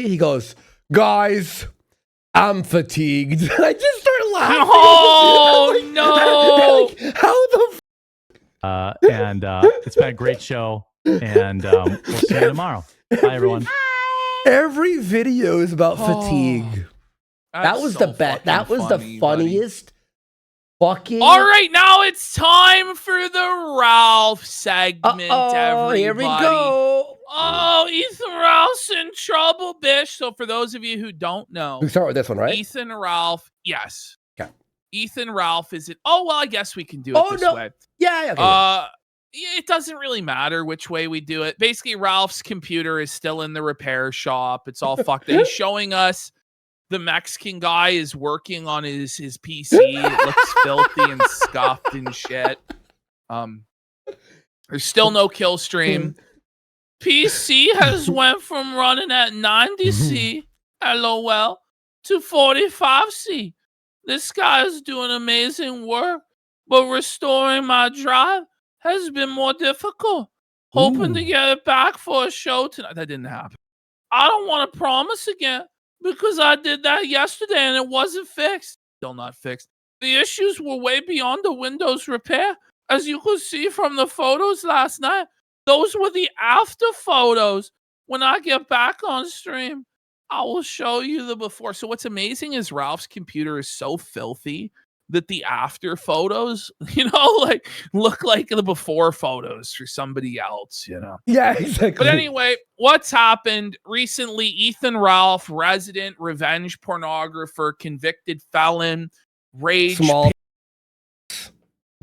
He goes, guys, I'm fatigued. I just started laughing. Oh, no. Like, how the and it's been a great show. And we'll see you tomorrow. Bye, everyone. Every video is about fatigue. That was so the best. fucking That was funny, the funniest fucking. All right, now it's time for the Ralph segment, everybody. Here we go. Oh, Ethan Ralph's in trouble, bitch. So for those of you who don't know, We start with this one, right? Ethan Ralph, yes. Okay. Ethan Ralph is it? Oh, well, I guess we can do it this way. Yeah. Okay. Yeah, it doesn't really matter which way we do it. Basically, Ralph's computer is still in the repair shop. It's all fucked up. He's showing us the Mexican guy is working on his PC. It looks filthy and scuffed and shit. There's still no kill stream. PC has went from running at 90C, LOL, to 45C. This guy is doing amazing work, but restoring my drive has been more difficult. Hoping to get it back for a show tonight. That didn't happen. I don't want to promise again because I did that yesterday and it wasn't fixed. Still not fixed. The issues were way beyond the Windows repair. As you could see from the photos last night, those were the after photos. When I get back on stream, I will show you the before. So what's amazing is Ralph's computer is so filthy that the after photos, like look like the before photos for somebody else, Yeah, exactly. But anyway, what's happened recently? Ethan Ralph, resident revenge pornographer, convicted felon, rage,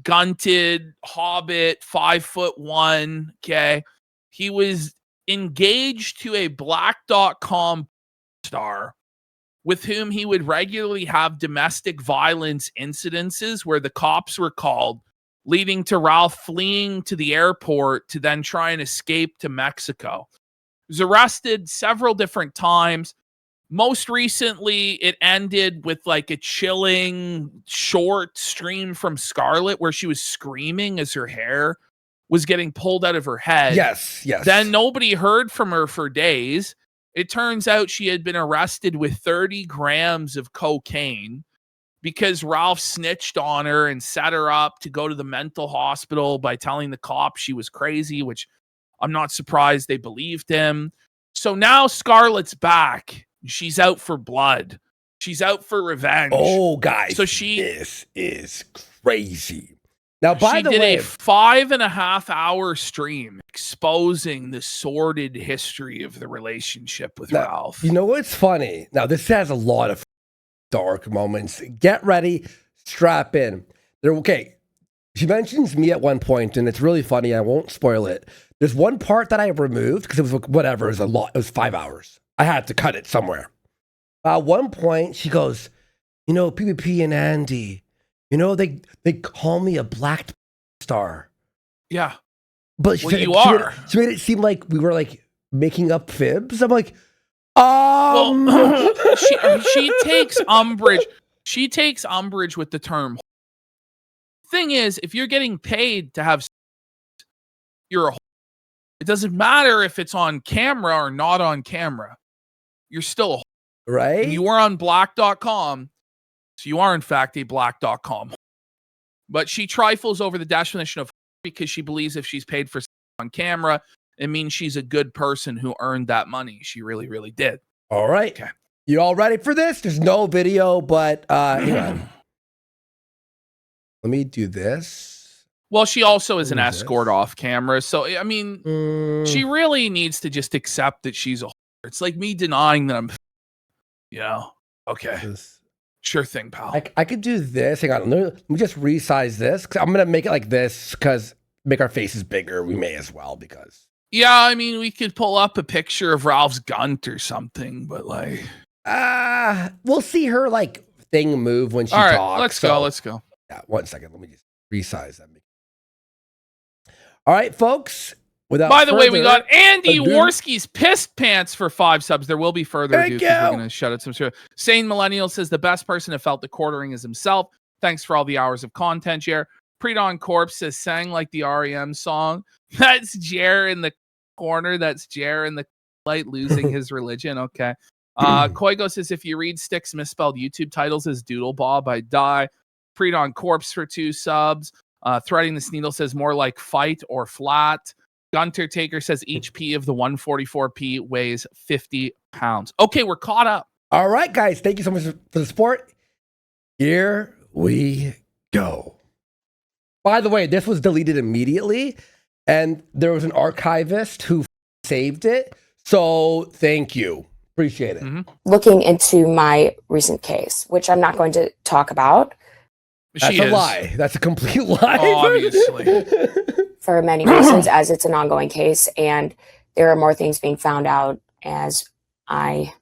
gunted, hobbit, 5'1". Okay. He was engaged to a black.com star with whom he would regularly have domestic violence incidences where the cops were called, leading to Ralph fleeing to the airport to then try and escape to Mexico. He was arrested several different times. Most recently, it ended with like a chilling short stream from Scarlett where she was screaming as her hair was getting pulled out of her head. Yes. Then nobody heard from her for days. It turns out she had been arrested with 30 grams of cocaine because Ralph snitched on her and set her up to go to the mental hospital by telling the cops she was crazy, which I'm not surprised they believed him. So now Scarlett's back. She's out for blood. She's out for revenge. Oh, guys. So this is crazy. Now, by the way, she did a 5.5 hour stream exposing the sordid history of the relationship with Ralph. You know what's funny? Now, this has a lot of dark moments. Get ready, strap in. Okay, she mentions me at one point, and it's really funny. I won't spoil it. There's one part that I removed because it was whatever. It was a lot. It was 5 hours. I had to cut it somewhere. At one point, she goes, PvP and Andy, they call me a black star. Yeah. But she made it seem like we were like making up fibs. I'm like, she takes umbrage. She takes umbrage with the term. Thing is, if you're getting paid to have, you're a. It doesn't matter if it's on camera or not on camera. You're still a. Right. And you were on black.com. So you are, in fact, a black.com. But she trifles over the definition of because she believes if she's paid for on camera, it means she's a good person who earned that money. She really, really did. All right. Okay. You all ready for this? There's no video, but hang on. Let me do this. Well, she also is an escort off camera. So, I mean, she really needs to just accept that she's a whore. It's like me denying that I'm, okay. Sure thing, pal. I could do this. Hang on. Let me just resize this. I'm going to make it like this because make our faces bigger. We may as well because. Yeah, I mean, we could pull up a picture of Ralph's gunt or something, but like. We'll see her like thing move when she talks. All right, let's go. Yeah, 1 second. Let me just resize that. All right, folks. By the way, we got Andy Worski's pissed pants for 5 subs. There will be further ado because we're going to shut out some shit. Sane Millennial says the best person who felt the quartering is himself. Thanks for all the hours of content, Jer. Pre-Dawn Corpse says sang like the REM song. That's Jer in the corner. That's Jer in the like losing his religion. Okay. Koigo says, if you read Styx misspelled YouTube titles as Doodle Bob, I die. Freed on Corpse for 2 subs. Threading the Needle says more like fight or flat. Gunter Taker says each P of the 144P weighs 50 pounds. Okay, we're caught up. All right, guys. Thank you so much for the support. Here we go. By the way, this was deleted immediately, and there was an archivist who saved it. So thank you. Appreciate it. Mm-hmm. Looking into my recent case, which I'm not going to talk about. That's a lie. That's a complete lie. Obviously. For many reasons, as it's an ongoing case, and there are more things being found out as I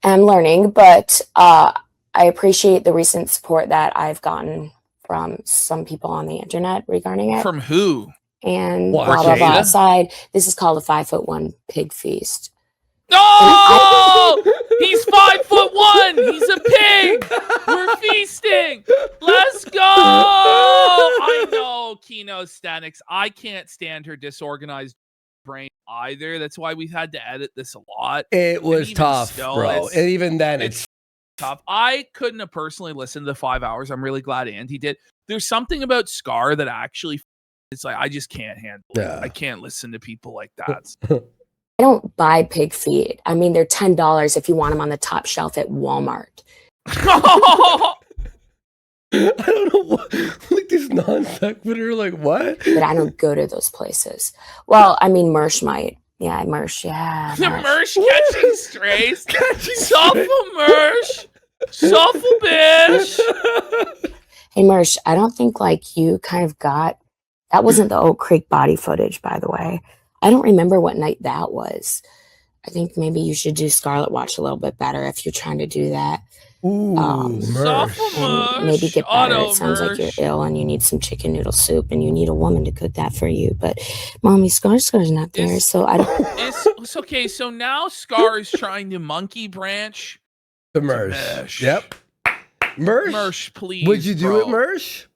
am learning. But I appreciate the recent support that I've gotten from some people on the internet regarding it. From who? And What, blah, blah, blah. Rekieta? Aside, this is called a 5'1" pig feast. No! He's 5'1". He's a pig. We're feasting. Let's go. I know, Kino Stanix. I can't stand her disorganized brain either. That's why we've had to edit this a lot. It was even tough, still, bro. And even then, it's tough. I couldn't have personally listened to the 5 hours. I'm really glad Andy did. There's something about Scar that actually, it's like, I just can't handle it. Yeah. I can't listen to people like that. I don't buy pig feet. I mean, they're $10 if you want them on the top shelf at Walmart. I don't know what, like this non sequitur, like what? But I don't go to those places. Well, I mean, Mersh might. Yeah, Mersh, yeah. The Mersh catching strays. Shuffle Mersh. Shuffle bitch. Hey, Mersh, I don't think like you kind of got, that wasn't the Oak Creek body footage, by the way. I don't remember what night that was. I think maybe you should do Scarlet Watch a little bit better if you're trying to do that. Ooh, And maybe get better. It sounds like you're ill and you need some chicken noodle soup and you need a woman to cook that for you. But Mommy, Scar's not there, so I don't. It's okay. So now Scar is trying to monkey branch The Mersh. Yep. Mersh? Mersh, please. Would you do bro. it, Mersh?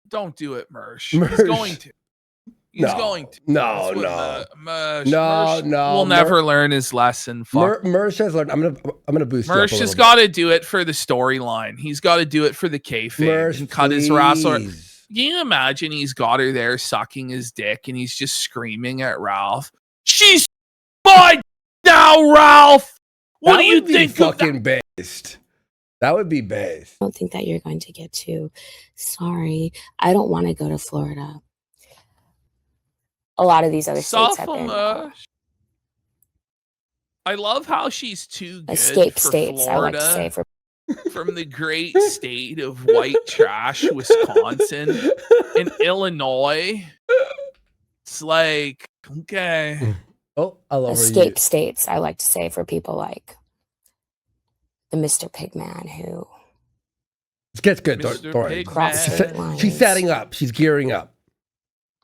Don't do it, Mersh. Mersh. He's going to. He's No. going to. No, That's what, no. Mersh, No, Mersh no, will never learn his lesson. Fuck. Mersh has learned. I'm gonna boost you up a Mersh little has bit. got to do it for the storyline. He's got to do it for the kayfabe Mersh, and cut his wrestler. please. Can you imagine he's got her there sucking his dick and he's just screaming at Ralph? She's mine now, Ralph. What That do you would be think of that? fucking based. That would be based. I don't think that you're going to get to. Sorry, I don't want to go to Florida. A lot of these other states have been Mersh. I love how she's too good escape for states. Florida, I like to say for from the great state of white trash, Wisconsin and Illinois. It's like, okay. Oh, I love escape states. I like to say for people like the Mr. Pigman who It gets good, Mr. Thornton. Pig cross Man. state lines She's setting up. She's gearing up.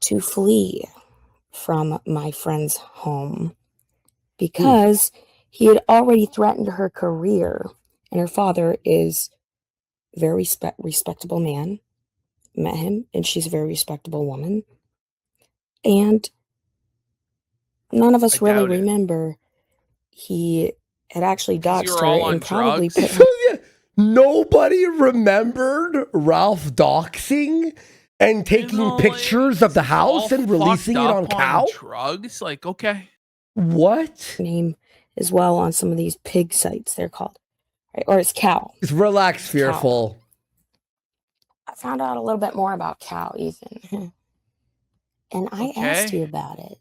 to flee from my friend's home because he had already threatened her career, and her father is a very respectable man. Met him, and she's a very respectable woman, and none of us I really doubt it. remember he had actually Because you doxed were her all on and probably drugs? put Yeah. Nobody remembered Ralph doxing and taking You know, pictures of the he's house all and releasing it fucked on up Cow? drugs. Like, okay. What? name as well on some of these pig sites, they're called, right? Or it's Cow. Just relax, fearful. I found out a little bit more about Cow, Ethan, and I asked Okay. you about it.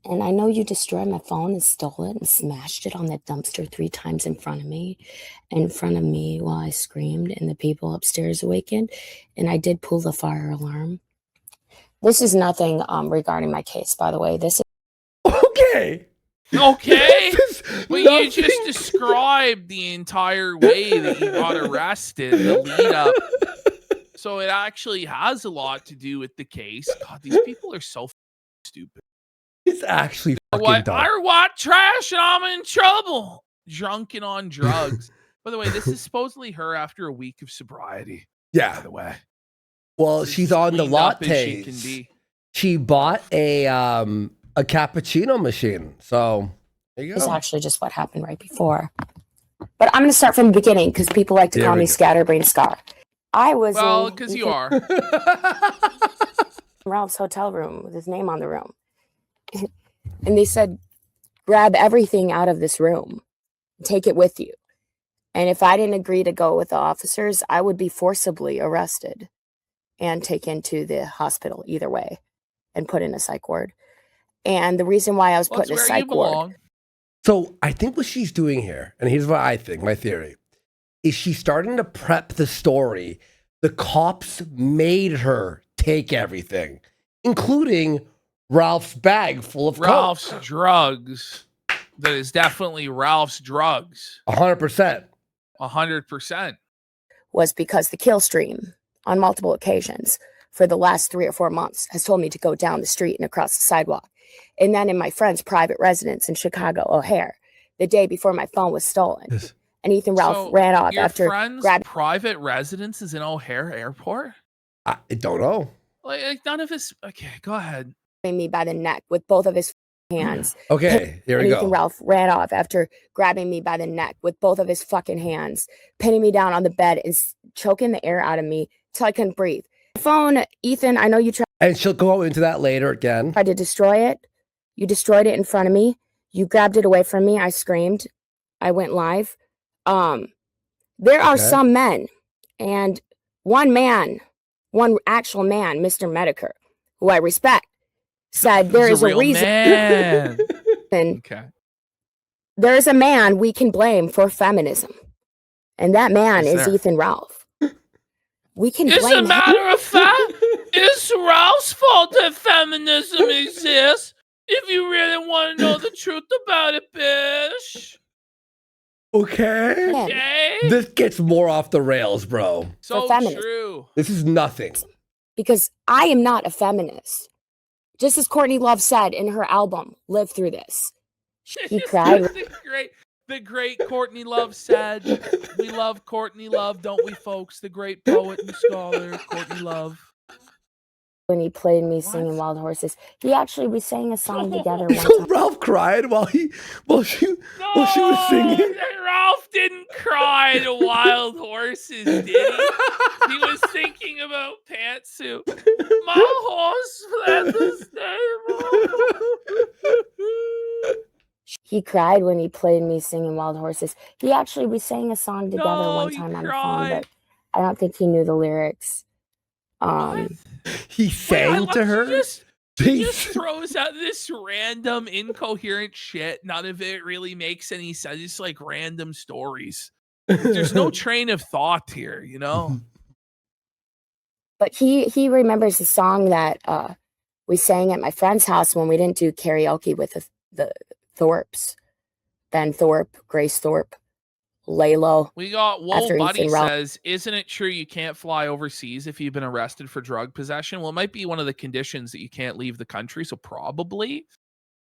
And I know you destroyed my phone and stole it and smashed it on that dumpster 3 times in front of me while I screamed and the people upstairs awakened. And I did pull the fire alarm. This is nothing regarding my case, by the way. This is Okay. Okay. This is But you nothing- just described the entire way that you got arrested, the lead up. So it actually has a lot to do with the case. God, these people are so stupid. It's actually fucking What? dumb. I white trash and I'm in trouble. Drunk and on drugs. By the way, this is supposedly her after a week of sobriety. By Yeah. the way. Well, This is she's as on the cleaned up as she can lattes. be. She bought a a cappuccino machine. So there you It's go. actually just what happened right before. But I'm going to start from the beginning because people like to There call we me go. Scatterbrain Scar. I was Well, in because you are. Ralph's hotel room with his name on the room. And they said, grab everything out of this room. Take it with you. And if I didn't agree to go with the officers, I would be forcibly arrested and taken to the hospital either way and put in a psych ward. And the reason why I was put in a Where you psych ward, belong. So I think what she's doing here, and here's what I think, my theory, is she's starting to prep the story. The cops made her take everything, including Ralph's bag full of Ralph's coke. drugs. That is definitely Ralph's drugs. 100%. 100%. was because the kill stream on multiple occasions for the last 3 or 4 months has told me to go down the street and across the sidewalk. And then in my friend's private residence in Chicago, O'Hare, the day before my phone was stolen. Yes. And Ethan Ralph So ran off your after friend's grabbing private residence is in O'Hare Airport? I don't know. Like none of his... Okay, go ahead. me by the neck with both of his hands. Okay, here we And Ethan go. Ralph ran off after grabbing me by the neck with both of his fucking hands, pinning me down on the bed and choking the air out of me till I couldn't breathe. Phone, Ethan, I know you And she'll go into that later again. tried to destroy it. You destroyed it in front of me. You grabbed it away from me. I screamed. I went live. There are Okay. some men, and one actual man, Mr. Medeker, who I respect, said there He's is a real reason. man. And Okay. there is a man we can blame for feminism, and that man Is is there? Ethan Ralph. We can As a blame him. matter of fact, it's Ralph's fault that feminism exists. If you really want to know the truth about it, bitch. Okay. Yeah. Okay? This gets more off the rails, bro. So feminists. true. This is nothing. Because I am not a feminist. Just as Courtney Love said in her album, Live Through This. He cried. The great Courtney Love said, we love Courtney Love, don't we, folks? The great poet and scholar, Courtney Love. When he played me What? singing Wild Horses. We sang a song together one So time. Ralph cried while she was singing. Ralph didn't cry to Wild Horses, did he? He was thinking about pantsuit. My horse fled the stable. He cried when he played me singing Wild Horses. We sang a song together one you time on the phone, cried. but I don't think he knew the lyrics. What? He Wait, I sang love to her. He just throws out this random, incoherent shit. None of it really makes any sense. It's like random stories. There's no train of thought here, you know? But he remembers the song that we sang at my friend's house when we didn't do karaoke with the Thorpes. Ben Thorpe, Grace Thorpe, Laylo. We got Whoa After Buddy Ethan Ralph. says, isn't it true you can't fly overseas if you've been arrested for drug possession? Well, it might be one of the conditions that you can't leave the country, so probably.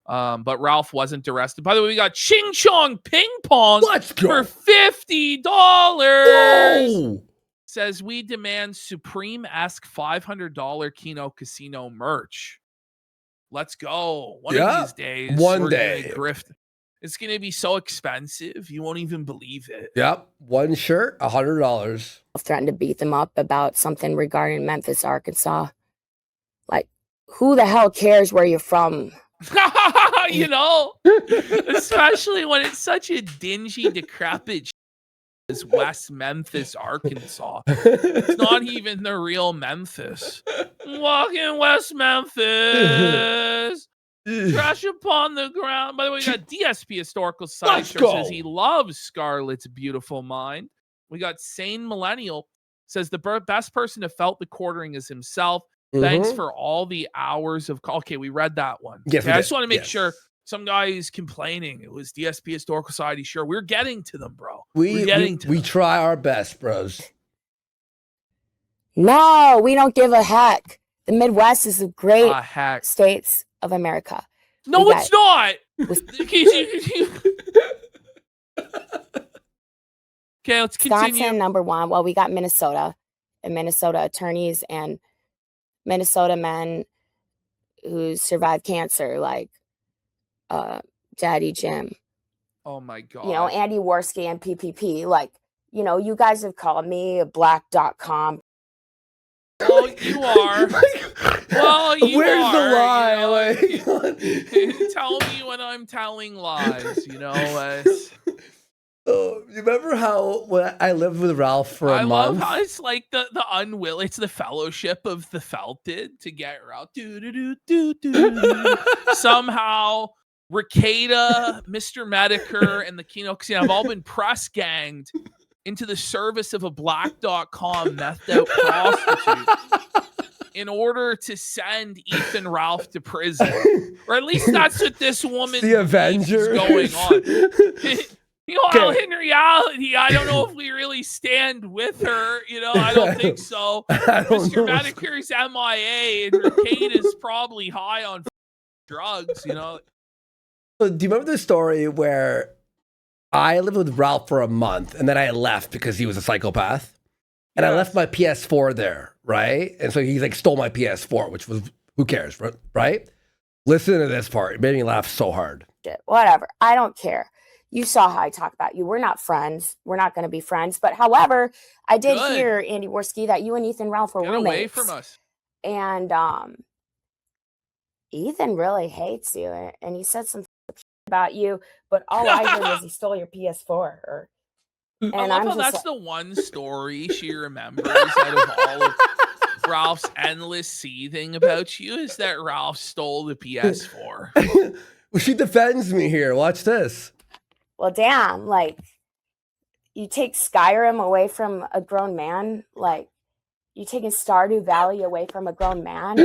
But Ralph wasn't arrested. By the way, we got Ching Chong Ping Pong Let's go. for $50. Whoa. Says, we demand Supreme-esque $500 Kino Casino merch. Let's go. One of these days. One we're gonna day. grift. It's going to be so expensive. You won't even believe it. Yep. One shirt, $100. Threatened to beat them up about something regarding Memphis, Arkansas. Like, who the hell cares where you're from? You know, especially when it's such a dingy, decrepit as West Memphis, Arkansas. It's not even the real Memphis. Walking West Memphis. Trash upon the ground. By the way, we got DSP Historical Sideshow says he loves Scarlett's beautiful mind. We got Sane Millennial says the best person to felt the quartering is himself. Thanks for all the hours of call. Okay, we read that one. Yes, okay, we I did. just want to make Yes. sure some guy is complaining. It was DSP Historical Society. Sure, we're getting to them, bro. We We're getting to we them. try our best, bros. No, we don't give a heck. The Midwest is the great Heck. states of America. No, We it's not. with- Okay, let's Wisconsin, continue. number one. Well, we got Minnesota and Minnesota attorneys and Minnesota men who survived cancer, like Daddy Jim. Oh my God. You know, Andy Worski and PPP. Like, you know, you guys have called me a black.com. Well, you are. Well, you Where's are. the lie? You know, tell me when I'm telling lies. You know. Oh, you remember how when I lived with Ralph for a month? I love how it's like the unwill. It's the fellowship of the felted to get Ralph. Somehow, Rekieta, Mr. Medeker, and the Kino Casino have all been press ganged into the service of a black.com methed out prostitute in order to send Ethan Ralph to prison. Or at least that's what this woman the Avengers is going on. You know, in reality, I don't know if we really stand with her. You know, I don't think so. Mr. Medeker's MIA and Rekieta is probably high on drugs, you know. So do you remember the story where I lived with Ralph for a month and then I left because he was a psychopath? And I left my PS4 there, right? And so he like stole my PS4, which was, who cares, right? Listen to this part. It made me laugh so hard. Whatever. I don't care. You saw how I talk about you. We're not friends. We're not going to be friends. But however, I did hear, Andy Worski, that you and Ethan Ralph were roommates. Away from us. And Ethan really hates you. And he said some about you. But all I heard was he stole your PS4. And I love how that's the one story she remembers out of all of Ralph's endless seething about you is that Ralph stole the PS4. Well, she defends me here. Watch this. Well, damn, like, you take Skyrim away from a grown man? Like, you taking Stardew Valley away from a grown man?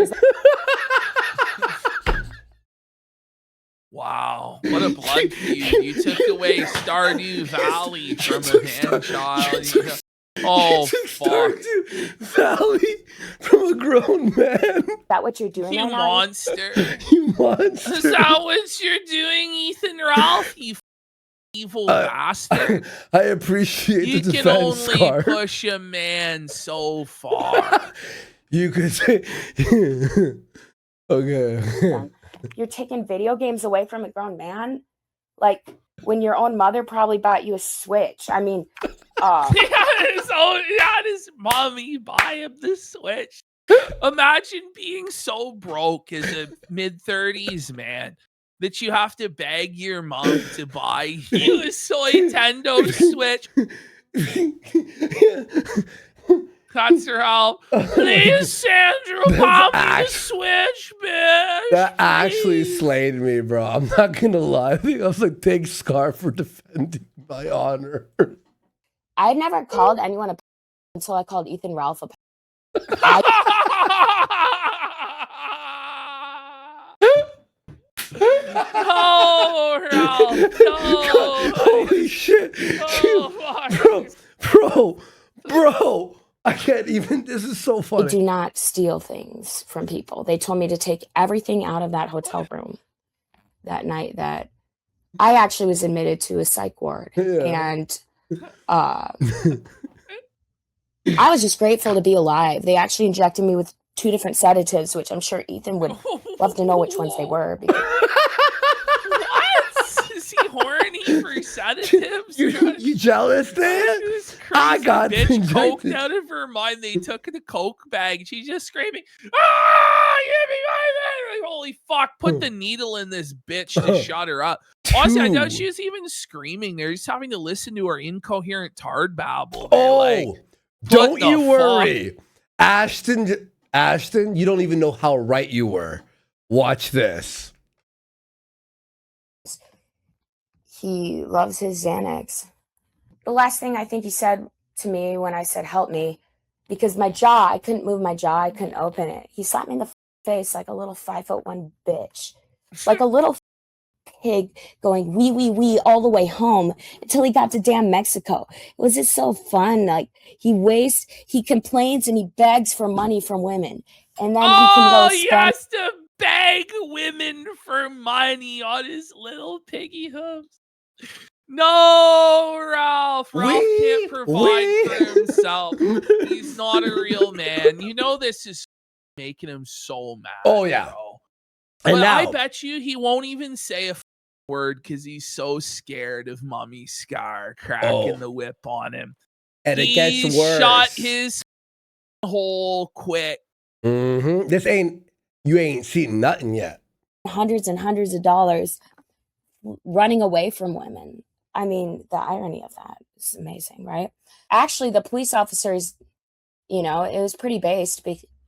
Wow, what a blood feud. You took away Stardew Valley from a man-child. Oh, fuck. Stardew Valley from a grown man. Is that what you're doing? You monster. You monster. Is that what you're doing, Ethan Ralph? You evil bastard. I appreciate the defense, You can only push a man so far. You could say... Okay. You're taking video games away from a grown man? Like, when your own mother probably bought you a Switch. I mean... that is mommy buy him the Switch. Imagine being so broke as a mid-30s man that you have to beg your mom to buy you a Nintendo Switch. That's her help. Please, Sandra, buy me the Switch, bitch. That actually slayed me, bro. I'm not gonna lie. I think I was like, thanks, Scar, for defending my honor. I never called anyone a until I called Ethan Ralph a No, Ralph, no. Holy shit. Oh, Bro. I can't even, this is so funny. I do not steal things from people. They told me to take everything out of that hotel room that night that I actually was admitted to a psych ward. Yeah. And I was just grateful to be alive. They actually injected me with 2 different sedatives, which I'm sure Ethan would love to know which ones they were. What? Is he horny for sedatives? You jealous, man? I got bitch coked injected. out of her mind. They took the coke bag. She's just screaming, "Ah, give me my man!" Like, holy fuck! Put the needle in this bitch to shut her up. Honestly, I doubt she was even screaming. They're just having to listen to her incoherent tard babble. Don't you worry, Ashton. You don't even know how right you were. Watch this. He loves his Xanax. The last thing I think he said to me when I said, help me, because my jaw, I couldn't move my jaw. I couldn't open it. He slapped me in the face like a little 5'1" bitch, like a little pig going wee all the way home until he got to damn Mexico. It was just so fun. Like he complains and he begs for money from women. And then he can go spend. He has to beg women for money on his little piggy hooves. No, Ralph. Ralph can't provide for himself. He's not a real man. You know this is making him so mad. Oh, yeah. Bro. And But now, I bet you he won't even say a word because he's so scared of Mommy Scar cracking the whip on him. And it gets worse. Shot his hole quick. You ain't seen nothing yet. Hundreds and hundreds of dollars running away from women. I mean, the irony of that is amazing, right? Actually, the police officers, it was pretty based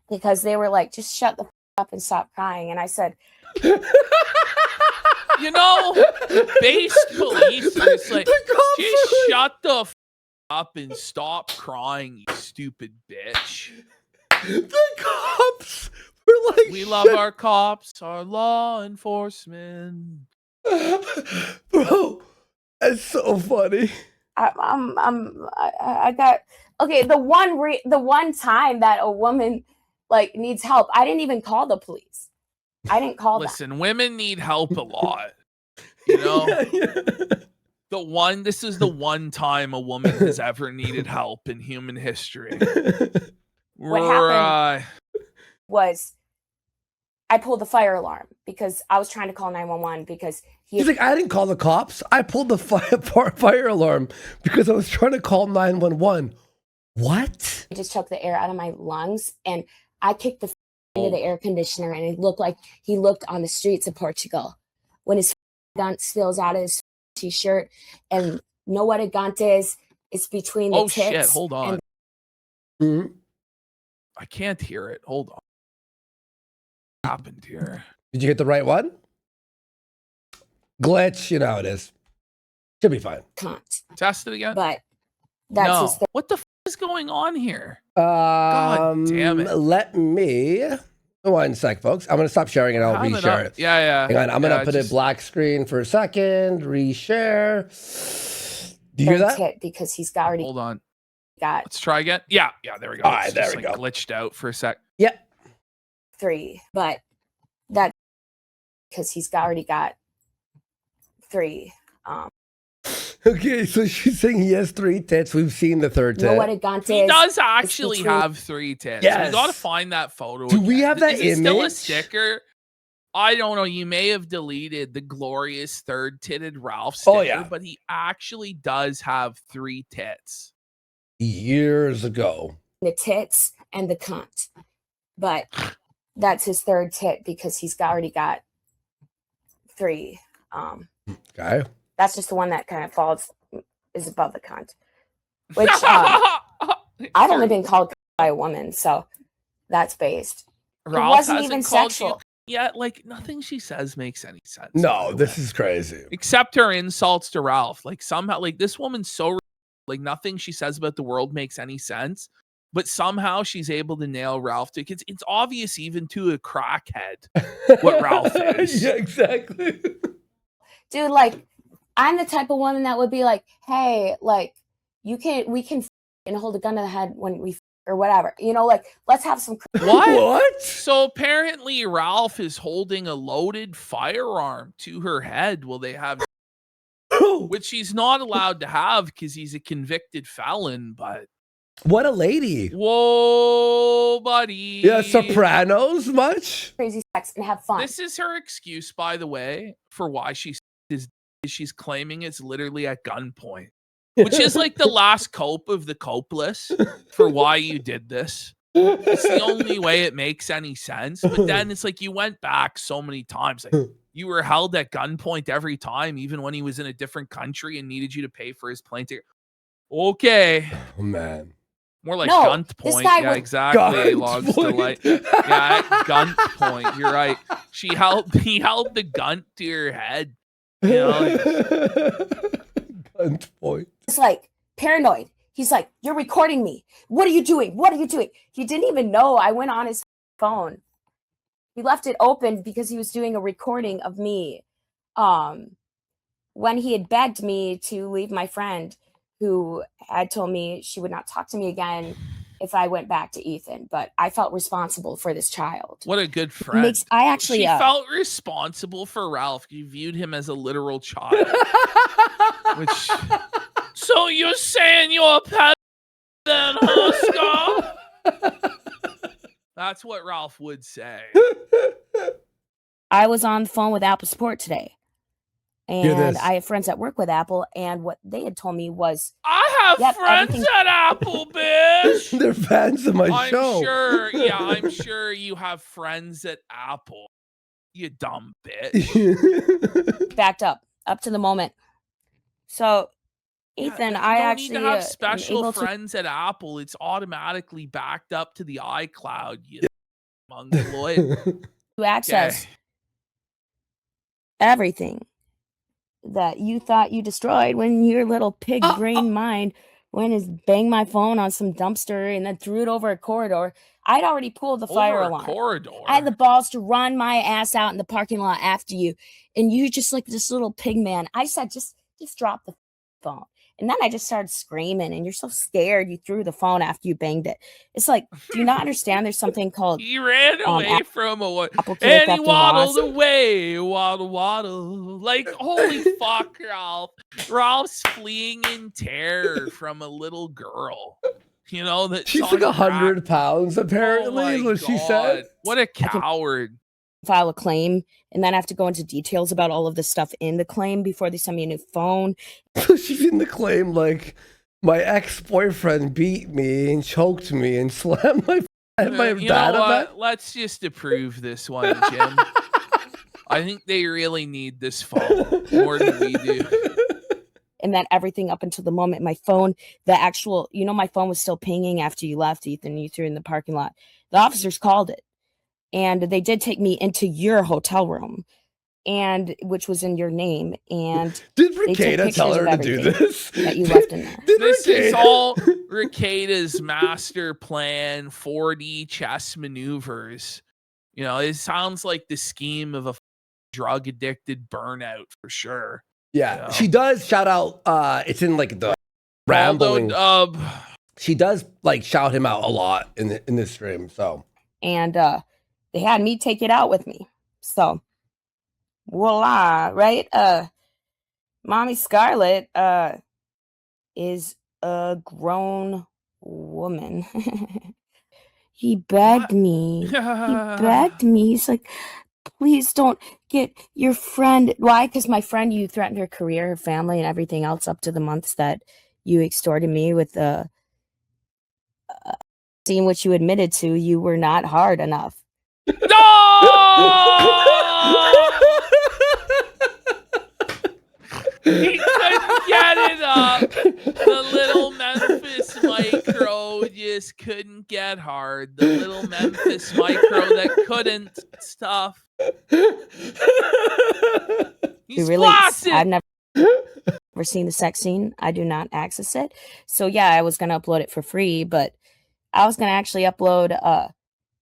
because they were like, just shut the up and stop crying. And I said, based police, it's like, just shut the up and stop crying, you stupid bitch. The cops were like, we love our cops, our law enforcement. Bro, that's so funny. I got the one time that a woman needs help, I didn't even call the police. I didn't call them. Listen, women need help a lot. This is the one time a woman has ever needed help in human history. What happened was I pulled the fire alarm because I was trying to call 911 because he's like, I didn't call the cops. I pulled the fire alarm because I was trying to call 911. What? I just took the air out of my lungs and I kicked the into the air conditioner, and it looked like he looked on the streets of Portugal when his gun spills out of his t-shirt. And know what a gunt is? It's between the tits. Shit, hold on. I can't hear it. Hold on. What happened here? Did you hit the right one? Glitch, you know how it is. Should be fine. Cunt. Test it again. But that's what the is going on here? God damn it. Let me 1 sec, folks. I'm gonna stop sharing and I'll reshare it. Yeah. Hang on, I'm gonna put it black screen for a second. Reshare. Do you hear that? Because he's already hold on. Let's try again. Yeah, there we go. All right, there we go. Glitched out for a sec. Yep. 3, but that because he's already got 3. Okay, so she's saying he has 3 tits. We've seen the third tit. You know what a gunt is? He does actually have 3 tits. Yes. We gotta find that photo. Do we have that is image? It still a sticker? I don't know. You may have deleted the glorious 3rd-titted Ralph sticker, but he actually does have 3 tits. Years ago. The tits and the cunt. But that's his 3rd tit because he's already got 3. Okay. That's just the one that kind of is above the cunt. Which I've only been called by a woman, so that's based. Ralph it wasn't even sexual. Yeah, nothing she says makes any sense. No, this is crazy. Except her insults to Ralph. Somehow, this woman's so nothing she says about the world makes any sense. But somehow she's able to nail Ralph. It's obvious even to a crackhead what Ralph is. Yeah, exactly. Dude, I'm the type of woman that would be like, hey, we can and hold a gun to the head when we or whatever. Let's have some. What? So apparently Ralph is holding a loaded firearm to her head while they have, which he's not allowed to have because he's a convicted felon. But what a lady! Whoa, buddy! Yeah, Sopranos much crazy sex and have fun. This is her excuse, by the way, for why she's claiming it's literally at gunpoint, which is the last cope of the copeless for why you did this. It's the only way it makes any sense. But then it's you went back so many times. You were held at gunpoint every time, even when he was in a different country and needed you to pay for his plane ticket. Okay. Oh, man. More gunpoint. Yeah, exactly. Logs to light. Yeah, gunpoint. You're right. He held the gun to your head. Gunpoint. It's paranoid. He's like, you're recording me. What are you doing? What are you doing? He didn't even know I went on his phone. He left it open because he was doing a recording of me. When he had begged me to leave my friend who had told me she would not talk to me again if I went back to Ethan, but I felt responsible for this child. What a good friend. She felt responsible for Ralph. You viewed him as a literal child. So you're saying you're a pet then, huh, Scar? That's what Ralph would say. I was on the phone with Bloodsports today. And this. I have friends that work with Apple, and what they had told me was, I have Yep, friends everything- at Apple, bitch. They're fans of my I'm show. sure. Yeah, I'm sure you have friends at Apple. You dumb bitch. backed up to the moment. So, Yeah, Ethan, you I don't actually need to have am special able to friends at Apple. It's automatically backed up to the iCloud. You mongoloid. access Okay. everything that you thought you destroyed when your little pig brain mind went and banged my phone on some dumpster and then threw it over a corridor. I'd already pulled the fire Over a alarm. corridor. I had the balls to run my ass out in the parking lot after you, and you just like this little pig man. I said, just drop the phone. And then I just started screaming, and you're so scared you threw the phone after you banged it. It's like, do you not understand there's something called He ran away from a Apple and Care he theft and loss? waddled away, waddle. Like, holy fuck, Ralph. Ralph's fleeing in terror from a little girl. You know, that She's like 100 pounds, apparently, is what she said. What a coward. File a claim, and then I have to go into details about all of the stuff in the claim before they send me a new phone. She's in the claim like, my ex-boyfriend beat me and choked me and slammed my head. My You dad know on that. what? Let's just approve this one, Jim. I think they really need this phone more than we do. And then everything up until the moment my phone, the actual, my phone was still pinging after you left, Ethan. You threw it in the parking lot. The officers called it, and they did take me into your hotel room, and which was in your name. And did they took Rekieta tell pictures her of to do everything this? that you left in there. This is all Rekieta's master plan, 4D chess maneuvers. It sounds like the scheme of a drug addicted burnout for sure. Yeah, she does shout out. It's in like the rambling. She does like shout him out a lot in this stream. So, and they had me take it out with me. So, voila, right? Mommy Scarlet is a grown woman. He begged me. He begged me. He's like, please don't get your friend. Why? Because my friend, you threatened her career, her family, and everything else up to the months that you extorted me with the scene, which you admitted to. You were not hard enough. No! He couldn't get it up. The little Memphis micro just couldn't get hard. The little Memphis micro that couldn't stuff. He's flaccid. I've never seen the sex scene. I do not access it. So yeah, I was gonna upload it for free, but I was gonna actually upload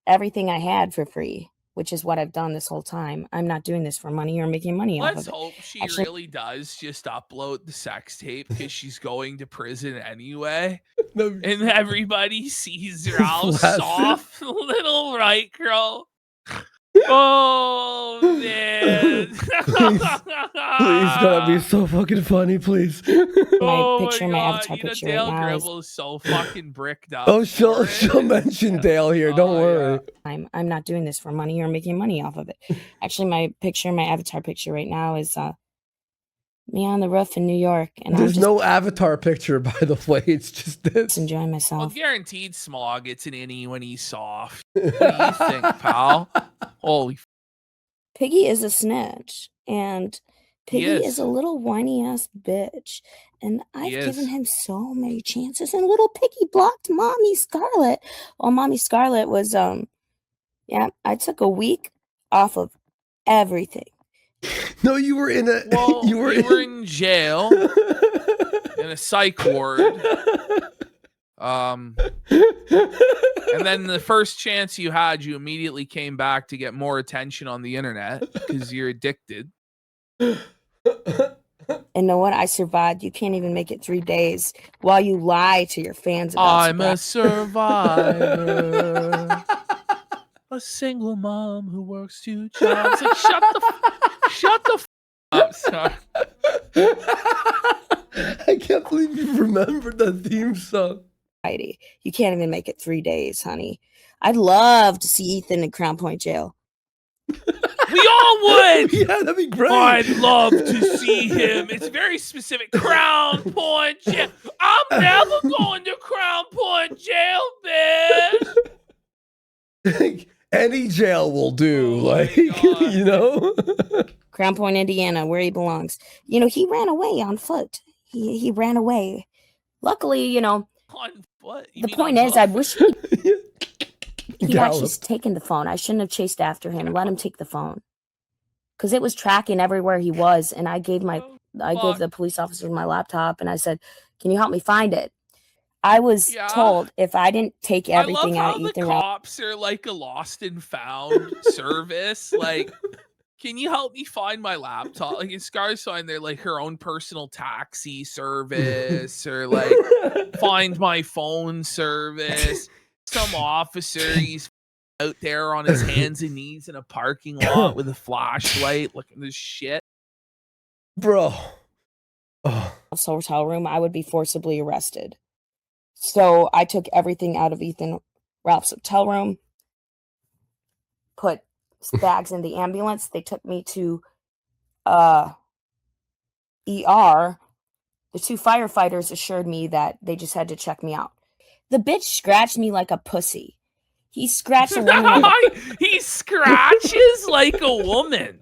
everything I had for free, which is what I've done this whole time. I'm not doing this for money or making money off of it. Let's hope she really does just upload the sex tape because she's going to prison anyway. And everybody sees Ralph's soft little right girl. Oh, man. Please, gotta be so fucking funny, please. My picture, my avatar picture Dale right now Gribble's so fucking bricked up. Oh, she'll mention Dale here. Don't worry. Yeah. I'm not doing this for money or making money off of it. Actually, my avatar picture right now is me on the roof in New York, and there's no avatar picture, by the way. It's just this. Enjoying myself. Well, guaranteed Smog gets an innie when he's soft. What do you think, pal? Holy Piggy is a snitch, and Piggy is a little whiny ass bitch, and I've given him so many chances, and little Piggy blocked Mommy Scarlet. Well, Mommy Scarlet was I took a week off of everything. No, you were in a. Well, you were in jail in a psych ward. And then the first chance you had, you immediately came back to get more attention on the internet because you're addicted. And know what? I survived. You can't even make it 3 days while you lie to your fans about I'm a survivor. A single mom who works 2 jobs. Like, shut the up, son. I can't believe you remembered the theme song. You can't even make it 3 days, honey. I'd love to see Ethan in Crown Point jail. We all would. Yeah, that'd be great. I'd love to see him. It's very specific. Crown Point jail. I'm never going to Crown Point jail, bitch. Any jail will do. Oh my Like, God. you know? Crown Point, Indiana, where he belongs. You know, he ran away on foot. He ran away. Luckily, you know, On foot. You the mean point on is, I foot? wish he'd actually taken the phone. I shouldn't have chased after him. Let him take the phone. Because it was tracking everywhere he was. And I gave the police officer my laptop and I said, can you help me find it? I was told if I didn't take everything out of the Ethan cops are like a lost and found service. Like, can you help me find my laptop? Like in Scar's sign, they're like her own personal taxi service or like find my phone service. Some officer, he's out there on his hands and knees in a parking lot with a flashlight looking at this shit. Bro. Oh. hotel room, I would be forcibly arrested. So I took everything out of Ralph's hotel room, put bags in the ambulance. They took me to ER. The two firefighters assured me that they just had to check me out. The bitch scratched me like a pussy. He scratched a woman. He scratches like a woman.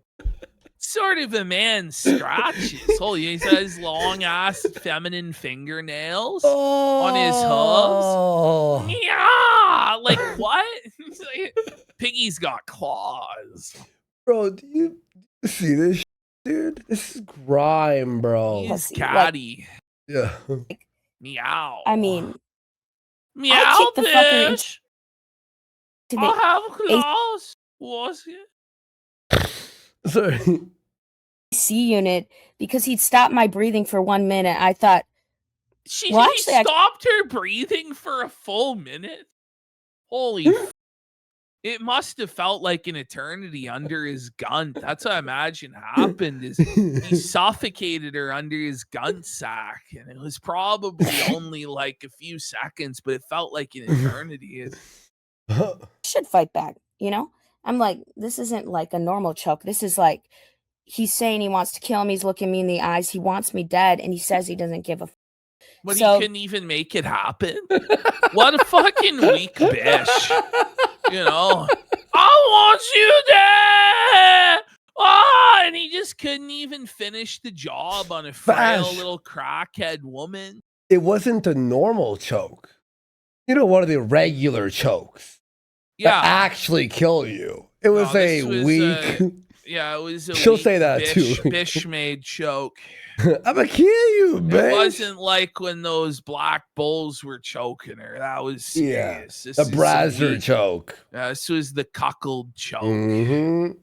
Sort of a man scratches. Holy, he's got his long ass feminine fingernails on his hooves. Yeah, like what? Piggy's got claws. Bro, do you see this shit, dude? This is grime, bro. He's catty. Yeah. Meow. I mean, meow, I kicked the fucker bitch. I have claws. Was it? Sorry. C unit because he'd stopped my breathing for 1 minute. I thought he stopped her breathing for a full minute. Holy it must have felt like an eternity under his gun. That's what I imagine happened is he suffocated her under his gun sack, and it was probably only like a few seconds, but it felt like an eternity. Should fight back, you know? I'm like, this isn't like a normal choke. This is like he's saying he wants to kill me. He's looking me in the eyes. He wants me dead, and he says he doesn't give a But he couldn't even make it happen. What a fucking weak bitch. You know, I want you dead. And he just couldn't even finish the job on a frail little crackhead woman. It wasn't a normal choke. You know, one of the regular chokes. That actually kill you. It was weak. Yeah, it was a She'll say that too. Bish-made choke. I'm gonna kill you, bitch. It wasn't like when those black bulls were choking her. That was serious. The Brazzer choke. This was the cuckold choke. Mm-hmm.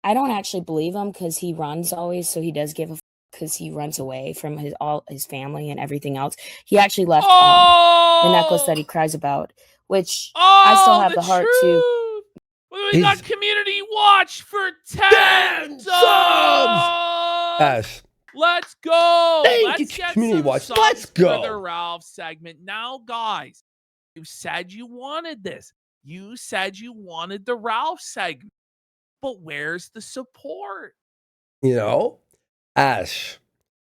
I don't actually believe him because he runs always, so he does give a because he runs away from his family and everything else. He actually left the necklace that he cries about, which I still have the heart to. We got community watch for 10 subs. Ash. Let's go. Let's get community watch. Let's go. For the Ralph segment. Now, guys, you said you wanted this. You said you wanted the Ralph segment. But where's the support? You know, Ash,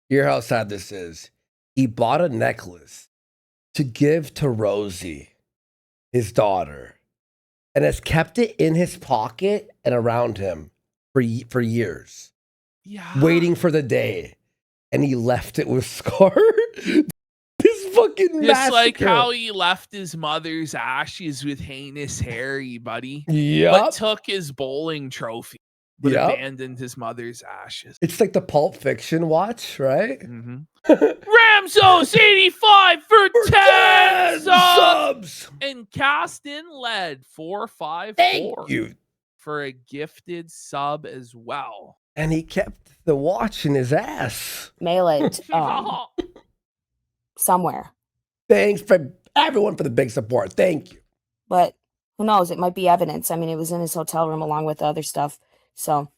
hear how sad this is. He bought a necklace to give to Rosie, his daughter, and has kept it in his pocket and around him for years. Yeah. Waiting for the day. And he left it with Scar. This fucking Just massacre. like how he left his mother's ashes with heinous Harry, buddy. Yep. But took his bowling trophy, but abandoned his mother's ashes. It's like the Pulp Fiction watch, right? Mm-hmm. Ramsos 85 for 10 subs. And cast in lead 454. Thank you. For a gifted sub as well. And he kept the watch in his ass. Mail it somewhere. Thanks for everyone for the big support. Thank you. But who knows? It might be evidence. I mean, it was in his hotel room along with the other stuff. So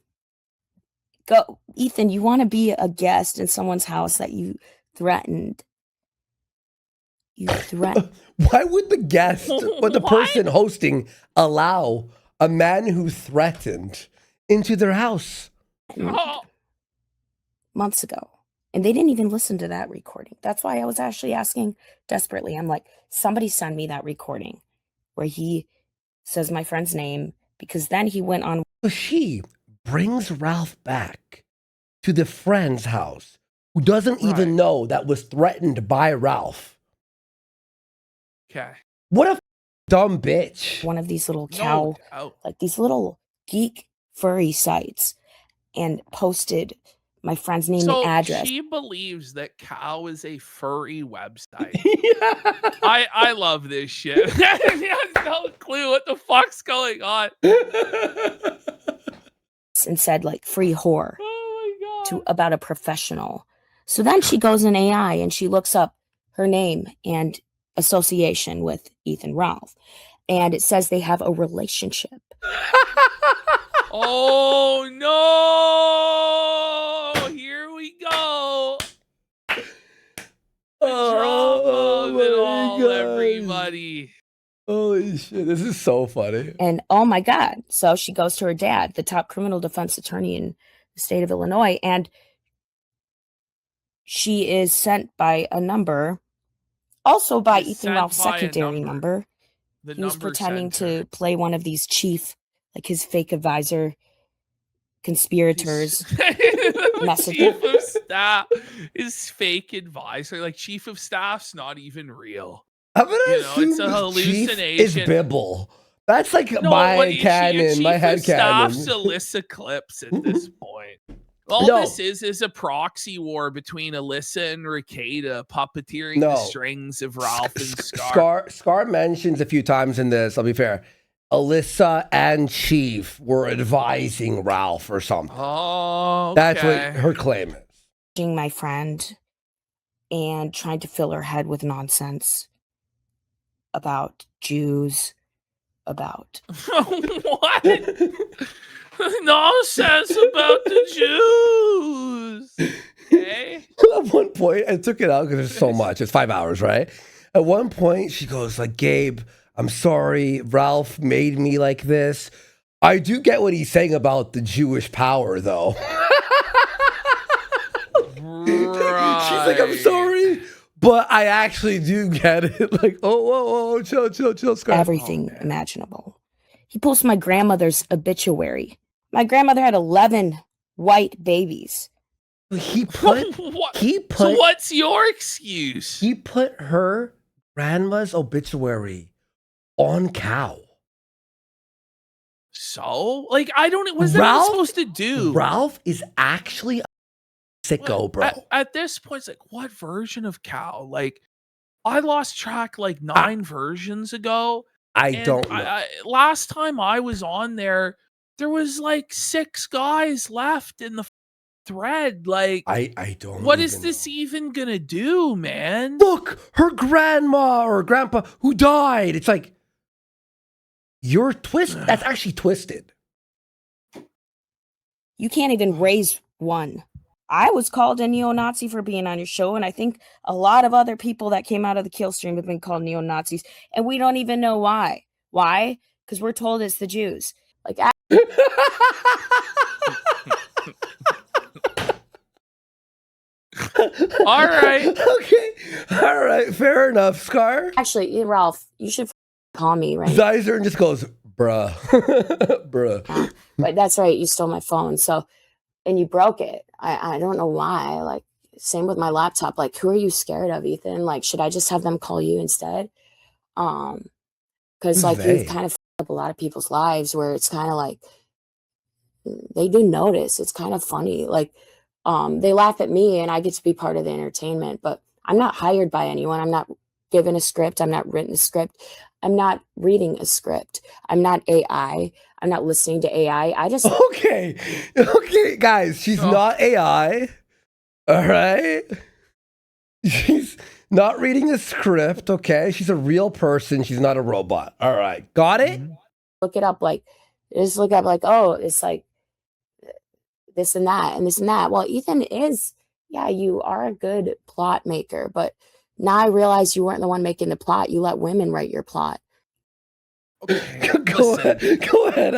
go, Ethan, you want to be a guest in someone's house that you threatened. You threatened. Why would the guest or the person hosting allow a man who threatened into their house. Months ago. And they didn't even listen to that recording. That's why I was actually asking desperately. I'm like, somebody send me that recording where he says my friend's name, because then he went on. She brings Ralph back to the friend's house who doesn't even know that was threatened by Ralph. Okay. What a dumb bitch. One of these little cow, like these little geek furry sites, and posted my friend's name and address. She believes that cow is a furry website. Yeah. I love this shit. He has no clue what the fuck's going on. And said like free whore Oh my God. about a professional. So then she goes in AI and she looks up her name and association with Ethan Ralph. And it says they have a relationship. Oh no! Here we go. Oh Drama of it my all, God. everybody. Holy shit, this is so funny. And oh my God. So she goes to her dad, the top criminal defense attorney in the state of Illinois, and she is sent by a number, also by Ethan Ralph's secondary number. He was pretending to play one of these chief, like his fake advisor, conspirators. Chief of staff is fake advisor. Like chief of staff's not even real. I'm gonna assume it's a hallucination. Chief is Bibble. That's like my canon, my head canon. Staff's Alyssa clips at this point. All this is a proxy war between Alyssa and Rekieta, puppeteering the strings of Ralph and Scar. Scar mentions a few times in this, I'll be fair, Alyssa and Chief were advising Ralph or something. Oh, okay. That's what her claim is. My friend and trying to fill her head with nonsense about Jews, about... What? Nonsense about the Jews. Okay. At one point, I took it out because there's so much. It's 5 hours, right? At one point, she goes like, Gabe, I'm sorry. Ralph made me like this. I do get what he's saying about the Jewish power, though. Right. She's like, I'm sorry, but I actually do get it. Like, whoa, chill, Scar. Everything imaginable. He posts my grandmother's obituary. My grandmother had 11 white babies. He put. So what's your excuse? He put her grandma's obituary on Cow. So, like, I don't. What's that supposed to do? Ralph is actually a sicko, bro. At this point, it's like, what version of Cow? Like, I lost track like 9 versions ago. I don't know. Last time I was on there was like 6 guys left in the thread. Like, I don't. What is this even gonna do, man? Look, her grandma or grandpa who died. It's like, you're twisted. That's actually twisted. You can't even raise one. I was called a neo-Nazi for being on your show, and I think a lot of other people that came out of the kill stream have been called neo-Nazis, and we don't even know why. Why? Because we're told it's the Jews. Like, all right. Okay. All right. Fair enough, Scar. Actually, Ralph, you should call me, right? Zeiser and just goes, bruh. Bruh. But that's right. You stole my phone. So, and you broke it. I don't know why. Like, same with my laptop. Like, who are you scared of, Ethan? Like, should I just have them call you instead? Because like you've kind of up a lot of people's lives where it's kind of like they do notice. It's kind of funny. Like, they laugh at me and I get to be part of the entertainment, but I'm not hired by anyone. I'm not given a script. I'm not written a script. I'm not reading a script. I'm not AI. I'm not listening to AI. I just... Okay, guys, she's not AI. All right? She's not reading a script, okay? She's a real person. She's not a robot. All right, got it? Look it up, like, just look up, like, oh, it's like this and that and this and that. Well, Ethan is, yeah, you are a good plot maker, but now I realize you weren't the one making the plot. You let women write your plot. Okay, Go listen. ahead. Go ahead.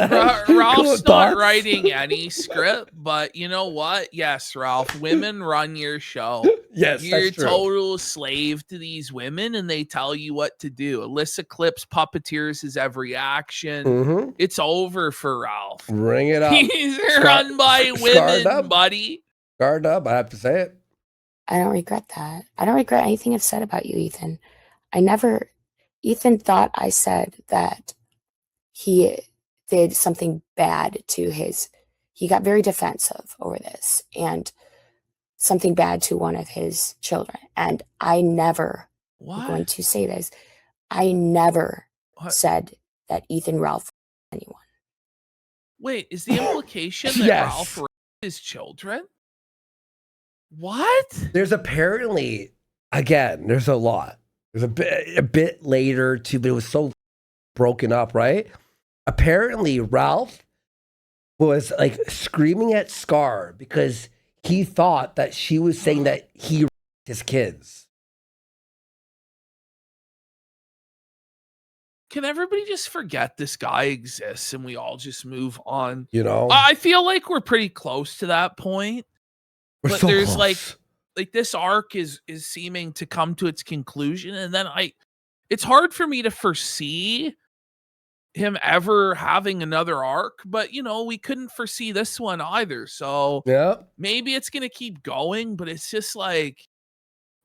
Ralph's Go not thoughts? writing any script, but you know what? Yes, Ralph, women run your show. Yes, You're a that's true. total slave to these women and they tell you what to do. Alyssa Clips puppeteers his every action. Mm-hmm. It's over for Ralph. Bring it up. He's run by women, up. buddy. Scarred up. I have to say it. I don't regret that. I don't regret anything I've said about you, Ethan. Ethan thought I said that he did something bad to he got very defensive over this and something bad to one of his children. And I never, I'm going to say this, I never said that Ethan Ralph anyone. Wait, is the implication that Yes. Ralph raped his children? What? There's apparently, again, there's a lot. There's a bit later too, but it was so broken up, right? Apparently, Ralph was like screaming at Scar because he thought that she was saying that he raped his kids. Can everybody just forget this guy exists and we all just move on? You know, I feel like we're pretty close to that point. we're But so there's close. like this arc is seeming to come to its conclusion, and then it's hard for me to foresee him ever having another arc, but you know, we couldn't foresee this one either. So Yeah. maybe it's gonna keep going, but it's just like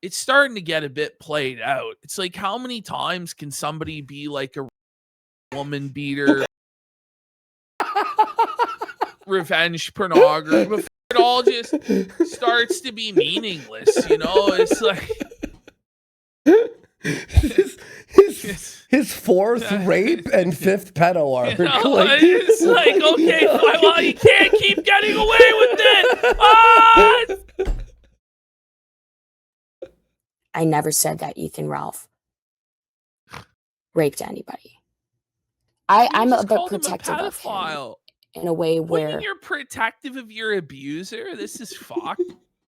it's starting to get a bit played out. It's like, how many times can somebody be like a woman beater, revenge pornography, before it all just starts to be meaningless? You know, it's like his fourth rape and fifth pedo arc. you know, it's like, okay, fine, well, you can't keep getting away with it. Ah! I never said that Ethan Ralph raped anybody. I'm a bit protective of him in a way where when you're protective of your abuser, this is fucked.